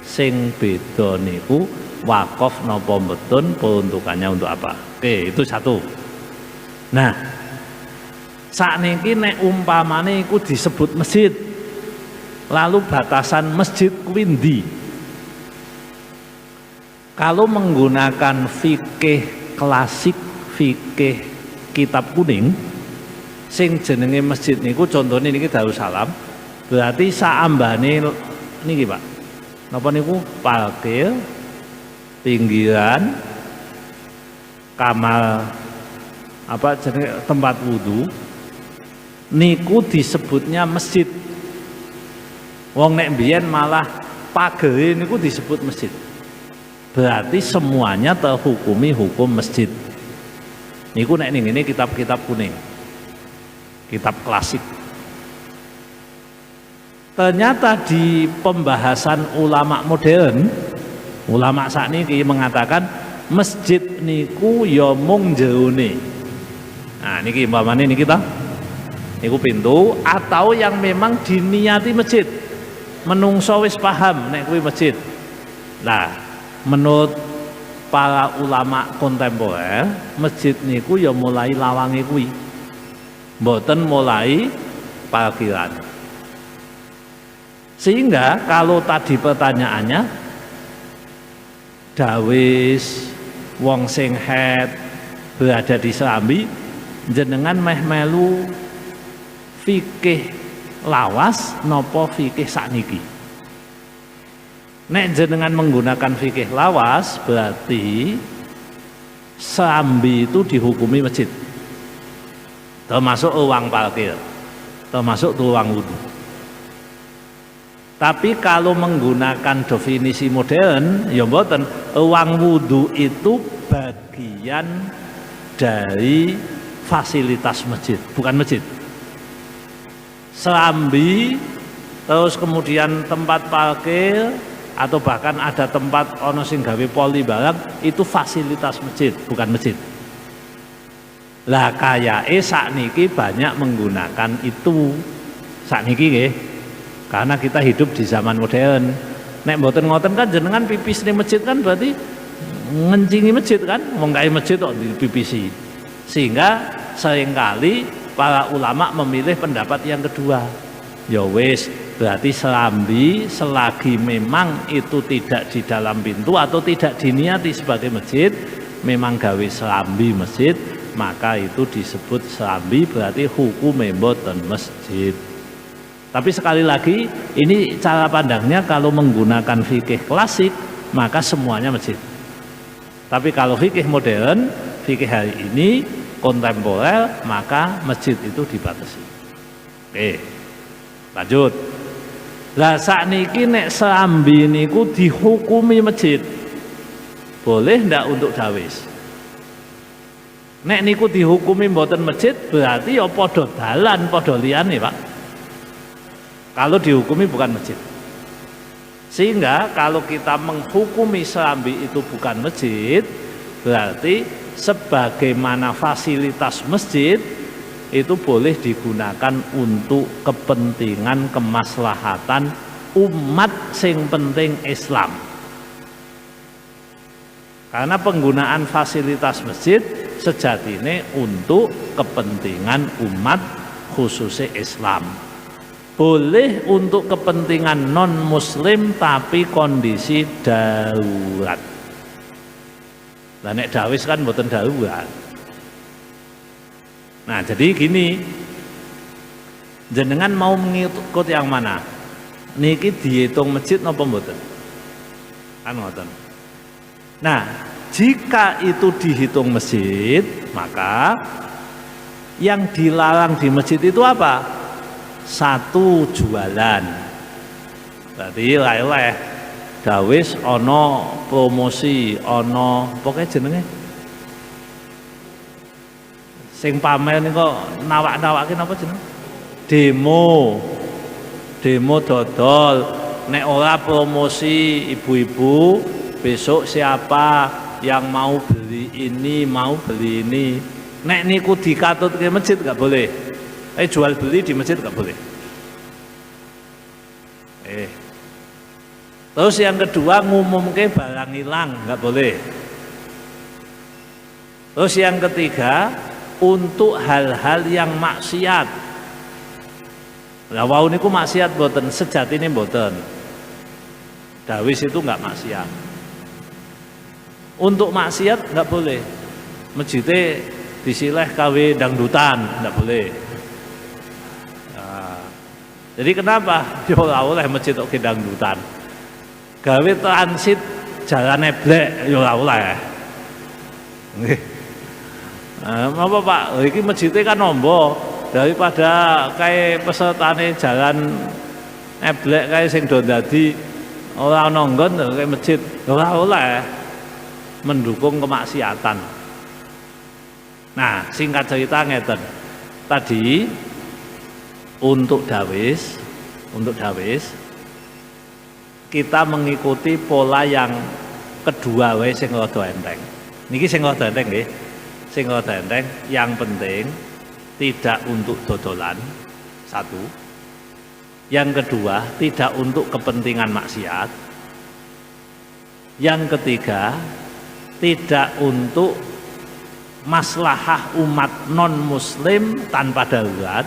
Sing beda niku wakaf napa mboten, peruntukannya untuk apa. Oke, itu satu. Nah, sakniki nek umpamane iku disebut masjid, lalu batasan masjid kuwi ndi? Kalau menggunakan fikih klasik, fikih kitab kuning, sing jenenge masjid niku contohnya niki Darussalam, berarti saambane niki Pak. Napa niku? Parkir, pinggiran, kamar apa jenenge tempat wudu niku disebutnya masjid. Wong nek mbiyen malah pagere niku disebut masjid. Berarti semuanya terhukumi hukum masjid. Niku nek ning ngene kitab-kitab kuning. Kitab klasik. Ternyata di pembahasan ulama modern, ulama sakniki mengatakan masjid niku ya mung jerone. Nah, niki umpamane niki ta. Niku pintu atau yang memang diniati masjid. Menungso wis paham nek kuwi masjid. Nah, menurut para ulama kontemporer, masjid niku ya mulai lawange kuwi. Mboten mulai parkiran. Sehingga kalau tadi pertanyaannya dawis wong sing haid berada di Serambi jenengan meh melu fikih lawas napa fikih sakniki. Nek jenengan menggunakan fikih lawas berarti Serambi itu dihukumi masjid. Termasuk ruang parkir, termasuk ruang wudhu. Tapi kalau menggunakan definisi modern, ya mboten, ruang wudhu itu bagian dari fasilitas masjid, bukan masjid. Serambi, terus kemudian tempat parkir, atau bahkan ada tempat ono sing gawe poli barang, itu fasilitas masjid, bukan masjid. Lah kayake sakniki banyak menggunakan itu. Sakniki nggih. Karena kita hidup di zaman modern. Nek mboten ngoten kan jenengan pipis di masjid kan berarti ngencingi masjid kan, wong gawe masjid kok dipipisi. Sehingga seringkali para ulama memilih pendapat yang kedua. Ya wis, berarti Serambi selagi memang itu tidak di dalam pintu atau tidak diniati sebagai masjid, memang gawe Serambi masjid, maka itu disebut Serambi, berarti hukum mboten masjid. Tapi sekali lagi ini cara pandangnya kalau menggunakan fikih klasik maka semuanya masjid. Tapi kalau fikih modern, fikih hari ini kontemporer, maka masjid itu dibatasi. Oke, lanjut. Lah sakniki nek Serambi niku dihukumi masjid, boleh ndak untuk dawis? Nek niku dihukumi mboten masjid berarti ya padha dalan, padha liyane, Pak. Kalau dihukumi bukan masjid. Sehingga kalau kita menghukumi Serambi itu bukan masjid, berarti sebagaimana fasilitas masjid itu boleh digunakan untuk kepentingan kemaslahatan umat sing penting Islam. Karena penggunaan fasilitas masjid sejatine untuk kepentingan umat khususnya Islam. Boleh untuk kepentingan non muslim tapi kondisi darurat. Lah nek dawis kan mboten darurat. Nah, jadi gini. Jenengan mau mengikut yang mana? Niki dihitung masjid napa mboten? Kan ngoten. Nah, jika itu dihitung masjid, maka yang dilarang di masjid itu apa? Satu, jualan. Berarti oleh dawis ono promosi, ono pokoknya jenenge sing pamer niku nawak-nawakin apa jenenge? Demo dodol. Nek ora promosi ibu-ibu, besok siapa yang mau beli ini, mau beli ini. Nek niku dikatut ke masjid gak boleh. Jual beli di masjid gak boleh. Terus yang kedua ngumumke barang hilang, nggak boleh. Terus yang ketiga untuk hal-hal yang maksiat. Lah wau niku maksiat mboten, sejatine mboten. Dawis itu nggak maksiat. Untuk maksiat nggak boleh. Masjidnya disileh kawe dangdutan, nggak boleh. Nah, jadi kenapa? Yo ora oleh masjid oke dangdutan. Gawe transit jalan eblek yo ora oleh. Nggih. Apa Pak? Iki masjidnya kan nombo daripada kayak pesertane jalan eblek kayak sing do dadi ora ana nggon kayak masjid ora oleh mendukung kemaksiatan. Nah, singkat cerita ngeten. Tadi untuk dawis kita mengikuti pola yang kedua wae sing rada enteng. Niki sing rada enteng nggih. Sing rada enteng, yang penting tidak untuk dodolan. Satu. Yang kedua, tidak untuk kepentingan maksiat. Yang ketiga, tidak untuk maslahah umat non muslim tanpa darurat.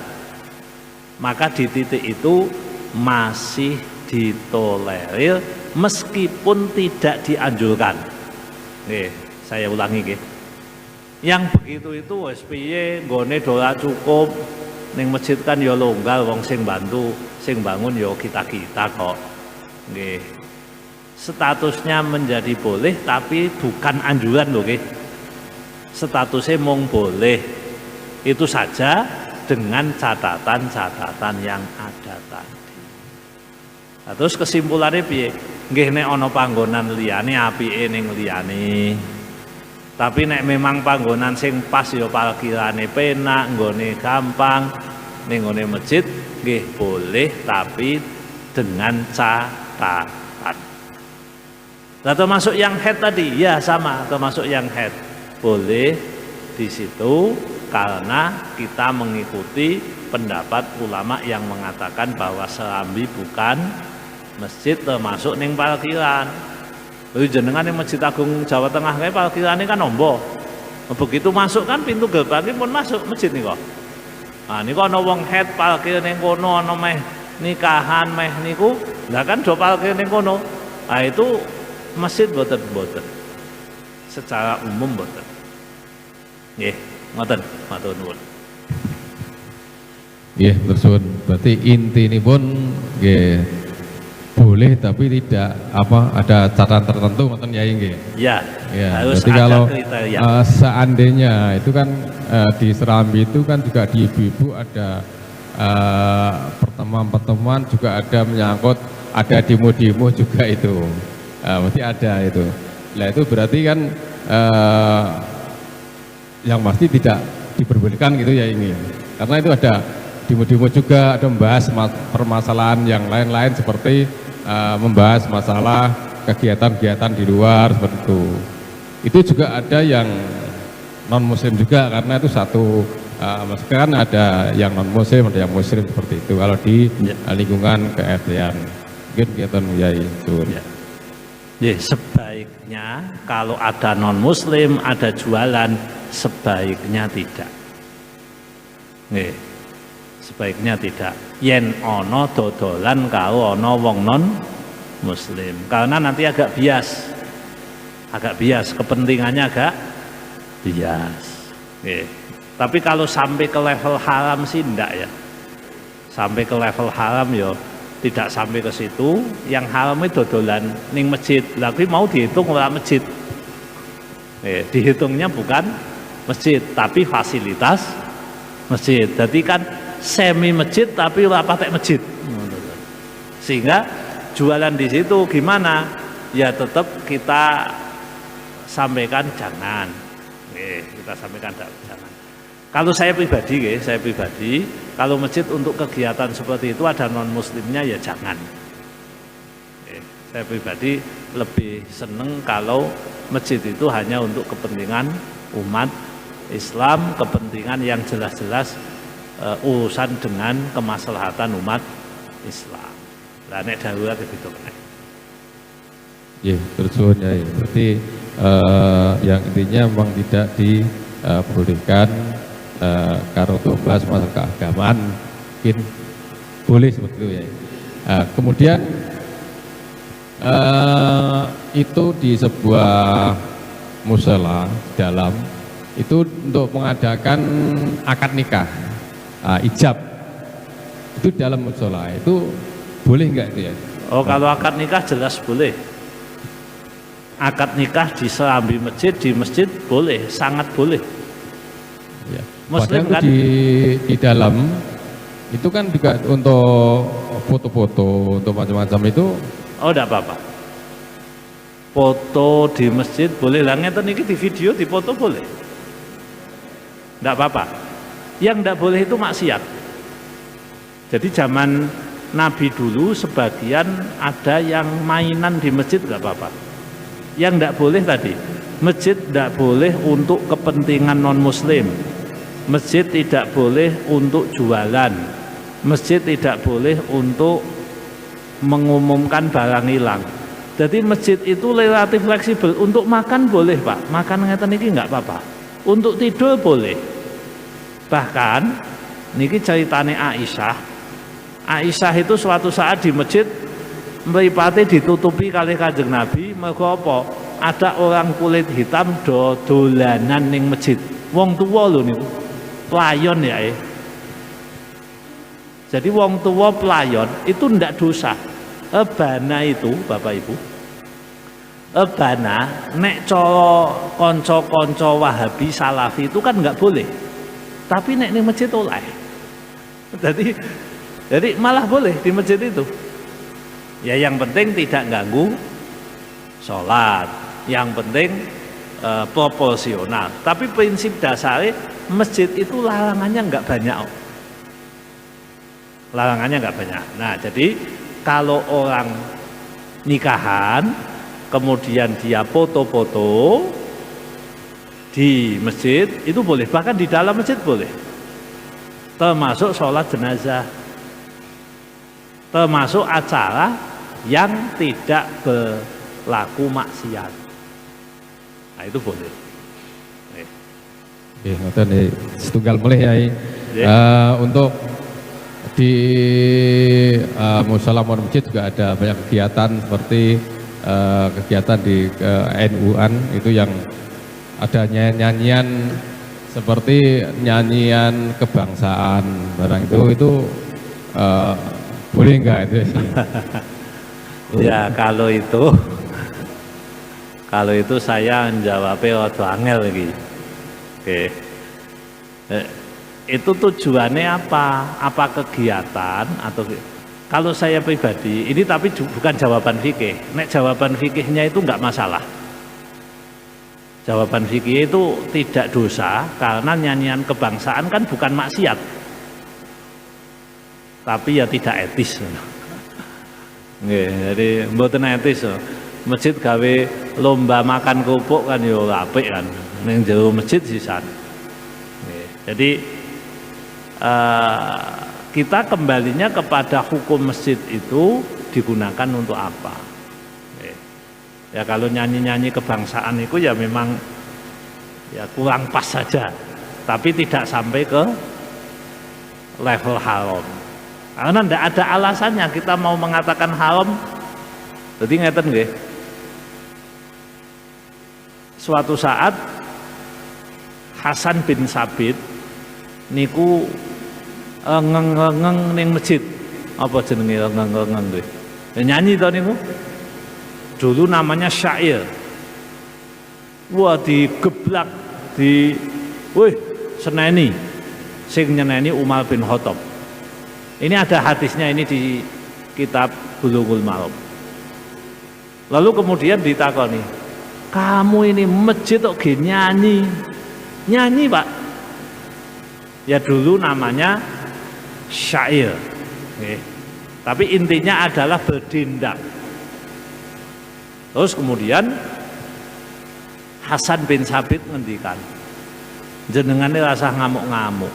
Maka di titik itu masih ditolerir meskipun tidak dianjurkan. Nih, saya ulangi nggih. Yang begitu itu wis piye nggone ora cukup ning masjid kan ya longgar wong sing bantu sing bangun ya kita-kita kok. Nggih. Statusnya menjadi boleh tapi bukan anjuran lho nggih. Statusnya mung boleh. Itu saja dengan catatan-catatan yang ada tadi. Nah, terus kesimpulannya piye? Nggih nek ana panggonan liyane apike ning liyane. Tapi nek memang panggonan sing pas ya parkirane penak, nggone gampang, ning nggone masjid nggih boleh tapi dengan catatan. Nah, termasuk yang head tadi, ya sama, termasuk yang head. Boleh di situ karena kita mengikuti pendapat ulama yang mengatakan bahwa serambi bukan masjid termasuk ning parkiran. Lalu jenengan yang Masjid Agung Jawa Tengah kayak parkirannya kan nombo. Begitu masuk kan pintu gerbangnya pun masuk masjid nih kok. Nah ini kok ana wong head parkir ning kono ana meh nikahan meh niku, lah kan do parkir ning kono. Nah itu masjid boten. Secara umum boten. Nggih, ngoten, matur nuwun. Nggih, terus berarti intinipun nggih boleh tapi tidak ada catatan tertentu ngoten ya nggih. Ya, harus berarti ada kalau kriteria. Seandainya itu kan di Serambi itu kan juga di ibu-ibu ada pertemuan-pertemuan juga ada menyangkut ada demo-demo juga itu. Berarti ada itu. Nah itu berarti kan yang pasti tidak diperbolehkan gitu ya ini. Karena itu ada demo-demo juga, ada membahas permasalahan yang lain-lain seperti membahas masalah kegiatan-kegiatan di luar seperti itu. Itu juga ada yang non muslim juga karena itu satu kan ada yang non muslim ada yang muslim seperti itu kalau di lingkungan ke-RT-an. Mungkin kegiatan ya itu. Ya, sebaiknya kalau ada non muslim ada jualan sebaiknya tidak. Nggih. Sebaiknya tidak. Yen ono dodolan karo ono wong non muslim. Karena nanti agak bias. Kepentingannya agak bias. Nggih. Tapi kalau sampai ke level haram sih enggak ya. Sampai ke level haram ya tidak sampai ke situ. Yang haram itu dodolan ning masjid. Lagi mau dihitung ora masjid. Dihitungnya bukan masjid tapi fasilitas masjid. Jadi kan semi masjid tapi ora patek masjid. Sehingga jualan di situ gimana? Ya tetap kita sampaikan jangan. Kita sampaikan jangan. Kalau saya pribadi, kalau masjid untuk kegiatan seperti itu ada non muslimnya ya jangan. Saya pribadi lebih seneng kalau masjid itu hanya untuk kepentingan umat Islam, kepentingan yang jelas-jelas urusan dengan kemaslahatan umat Islam. Lah nek darurat gitu. Ya, terus ya. Berarti yang intinya memang tidak dibolehkan karo bahas masalah keagamaan, mungkin boleh seperti itu ya. Kemudian itu di sebuah musala dalam itu untuk mengadakan akad nikah, ijab itu dalam musala itu boleh enggak itu ya? Oh, kalau akad nikah jelas boleh. Akad nikah di serambi masjid, di masjid boleh, sangat boleh. Ya. Muslim Padahal kan di dalam itu kan juga untuk foto-foto, untuk macam-macam itu. oh enggak apa-apa. Foto di masjid boleh lah, ngeten iki di video, di foto boleh. Enggak apa-apa. Yang enggak boleh itu maksiat. Jadi zaman Nabi dulu sebagian ada yang mainan di masjid enggak apa-apa. Yang enggak boleh tadi, masjid enggak boleh untuk kepentingan non-muslim. Masjid tidak boleh untuk jualan. Masjid tidak boleh untuk mengumumkan barang hilang. Jadi masjid itu relatif fleksibel. Untuk makan boleh Pak, makan ngeten iki enggak apa-apa. Untuk tidur boleh. Bahkan niki ceritane Aisyah. Aisyah itu suatu saat di masjid mripate ditutupi kali Kanjeng Nabi, mergo apa? Ada orang kulit hitam dolanan ning masjid. Wong tuwa lho niku. Pelayon ya. Jadi wong tua pelayon itu ndak dosa. Ebana itu Bapak Ibu, ebana nek cara kanca-kanca Wahabi Salafi itu kan nggak boleh. Tapi nek ning masjid oleh. Jadi malah boleh di masjid itu. Ya yang penting tidak ganggu sholat. Yang penting proporsional. Tapi prinsip dasarnya masjid itu larangannya nggak banyak. Larangannya nggak banyak. Nah, jadi kalau orang nikahan, kemudian dia foto-foto di masjid, itu boleh. Bahkan di dalam masjid boleh. Termasuk sholat jenazah. Termasuk acara yang tidak berlaku maksiat. Nah, itu boleh. Ya, ngoten setunggal melih ya. Untuk di musala masjid juga ada banyak kegiatan seperti kegiatan di NU-an itu yang ada nyanyian seperti nyanyian kebangsaan barang itu boleh enggak itu? Ya kalau itu saya jawabnya waktu angel lagi. Oke. Itu tujuannya apa? Apa kegiatan atau kalau saya pribadi ini tapi bukan jawaban fikih. Nek jawaban fikihnya itu enggak masalah. Jawaban fikih itu tidak dosa karena nyanyian kebangsaan kan bukan maksiat. Tapi ya tidak etis. Nggih, jadi mboten etis. Masjid gawe lomba makan kerupuk kan ya apik kan. Ning jero masjid sisan. Nggih. Jadi kita kembalinya kepada hukum masjid itu digunakan untuk apa. Ya kalau nyanyi-nyanyi kebangsaan itu ya memang ya kurang pas saja, tapi tidak sampai ke level haram. Karena tidak ada alasannya kita mau mengatakan haram. Jadi ngeten nggih. Suatu saat Hasan bin Sabit niku ngeng-ngeng ning masjid. Apa jenenge ngeng-ngeng nggih? Nyanyi to niku. Dulu namanya syair. Wah digeblak seneni. Sing nyeneni Umar bin Khattab. Ini ada hadisnya ini di kitab Bulughul Maram. Lalu kemudian ditakoni, kamu ini masjid kok nyanyi? Nyanyi Pak. Ya dulu namanya syair. Tapi intinya adalah berdindak. Terus kemudian Hasan bin Sabit ngendikan, jenengane rasa ngamuk-ngamuk.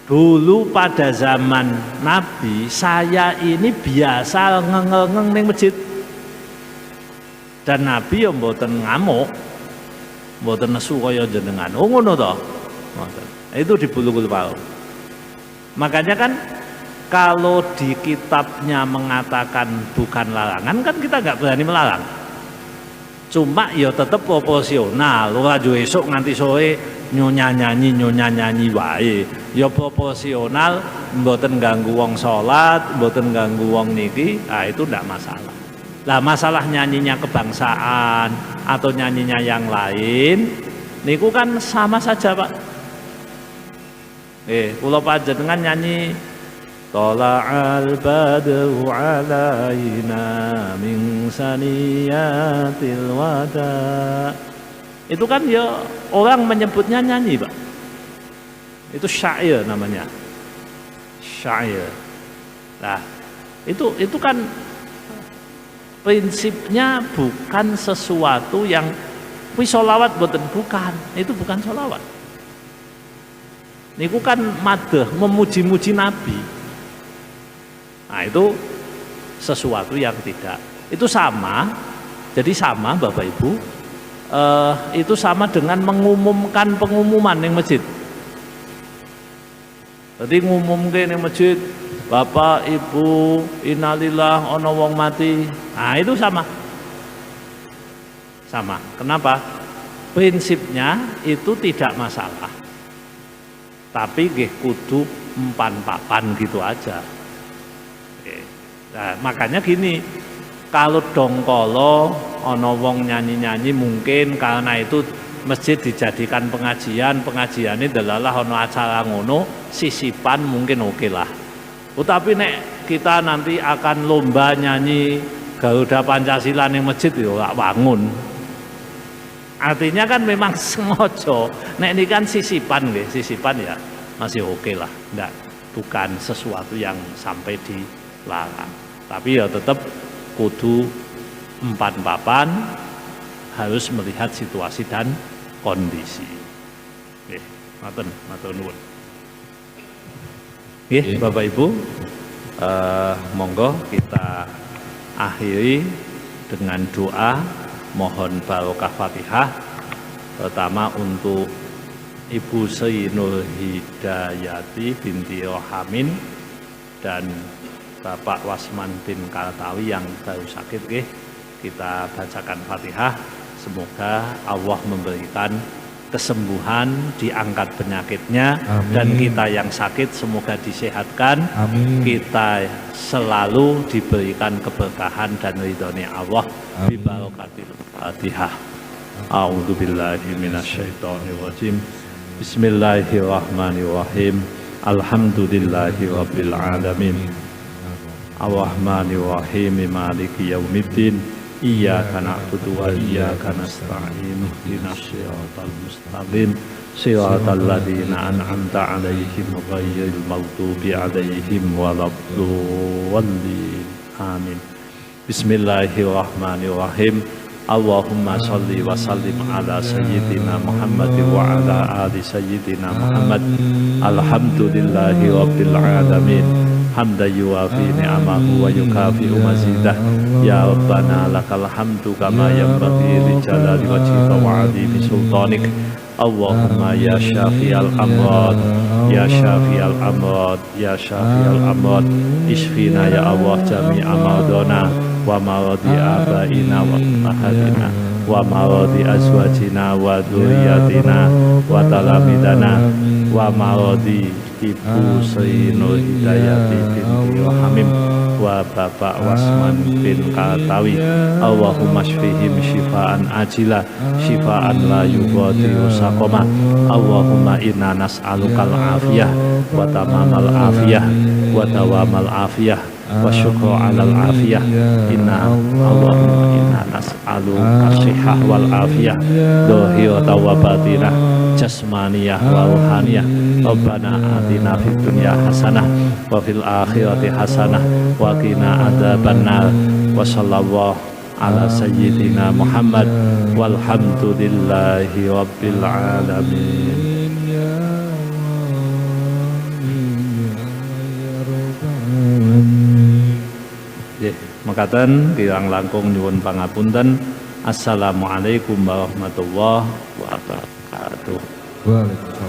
Dulu pada zaman Nabi, saya ini biasa ngeng-ngeng ning masjid. Dan Nabi ya mboten ngamuk, mboten nesu kaya jenengan. Oh ngono to. Itu di Bulughul Maram. Makanya kan kalau di kitabnya mengatakan bukan larangan kan kita nggak berani melarang. Cuma ya tetap proporsional. Ora jo esuk nganti sore nyanyi wae. Ya proporsional, mboten ganggu wong salat, mboten ganggu wong niki, itu ndak masalah. Lah masalah nyanyinya kebangsaan atau nyanyinya yang lain niku kan sama saja, Pak. Kula panjenengan nyanyi Tola'al badru alaina min saniyatil wada. Itu kan ya orang menyebutnya nyanyi, Pak. Itu syair namanya. Syair. Nah, itu kan prinsipnya bukan sesuatu yang wis sholawat boten, bukan. Itu bukan sholawat. Niku kan madah, memuji-muji Nabi. Nah itu sesuatu yang tidak. Itu sama, jadi sama Bapak Ibu, itu sama dengan mengumumkan pengumuman yang masjid. Jadi ngumumke ning masjid, Bapak Ibu innalillah ana wong mati. Nah itu sama. Sama. Kenapa? Prinsipnya itu tidak masalah. Tapi nggih kudu empan-papan gitu aja. Nah, makanya gini, kalau dongkolo ana wong nyanyi-nyanyi mungkin karena itu masjid dijadikan pengajian ini delalah ana acara ngono sisipan mungkin oke lah. Tapi nek kita nanti akan lomba nyanyi Garuda Pancasila ning masjid yo gak wangun. Artinya kan memang sengaja. Nek ini kan sisipan nggih, sisipan ya masih oke lah. Enggak, bukan sesuatu yang sampai dilarang. Tapi ya tetap kudu empan-papan, harus melihat situasi dan kondisi. Nggih, matur nuwun. Nggih, Bapak Ibu, monggo kita akhiri dengan doa mohon barokah Fatihah, pertama untuk Ibu Sri Nur Hidayati binti Rohamin dan Bapak Wasman bin Kartawi yang baru sakit. Kita bacakan Fatihah, semoga Allah memberikan kesembuhan, diangkat penyakitnya. Amin. Dan kita yang sakit semoga disehatkan. Amin. Kita selalu diberikan keberkahan dan ridhonya Allah. Bi barakatil Fatihah. A'udzu billahi minasyaitonir rajim. Bismillahirrahmanirrahim. Alhamdulillahi rabbil alamin. Ar-Rahmanir-Rahim, Maliki Yaumiddin. Iyyaka na'budu wa iyyaka nasta'in. Ihdinas siratal mustaqim. Siratal ladzina an'amta 'alaihim ghairil maghdubi 'alaihim waladdallin. Amin. Bismillahirrahmanirrahim. Allahumma shalli wa sallim ala sayyidina Muhammad wa ala ali sayyidina Muhammad. Alhamdulillahi rabbil alamin. Hamdan yuwafi ni'amahu wa yukafi'u mazidah. Ya Rabbana lakal hamdu kama yanbaghi li jalali wajhika wa 'azimi sultanik. Allahumma ya syafi'al amrad, ya syafi'al amrad, ya syafi'al amrad. Isfina ya Allah jami'a mardana wa maradi abaina wa ummahatina wa maradi azwajina wa dzurriyyatina wa talamidana wa maradi Ibu Sri Nur Hidayati binti Rohamim wa Bapak Wasman bin Kartawi. Allahumma shfihim shifaan ajila shifaan la yughadiru saqama. Allahumma inna nas'alukal afiyah wa tamamal afiyah wa dawamal afiyah wa syukra alal afiyah. Allahumma inna nas'aluka shihah wal afiyah dhahirata wa batinah jasmaniyah wa ruhaniyah. Rabbana atina fid dunya hasanah wa fil akhirati hasanah wa qina adzabannar. Wa sallallahu ala sayyidina Muhammad walhamdulillahi rabbil alamin. Mekaten kirang langkung nyuwun pangapunten Assalamualaikum warahmatullahi wabarakatuh. Waalaikumsalam.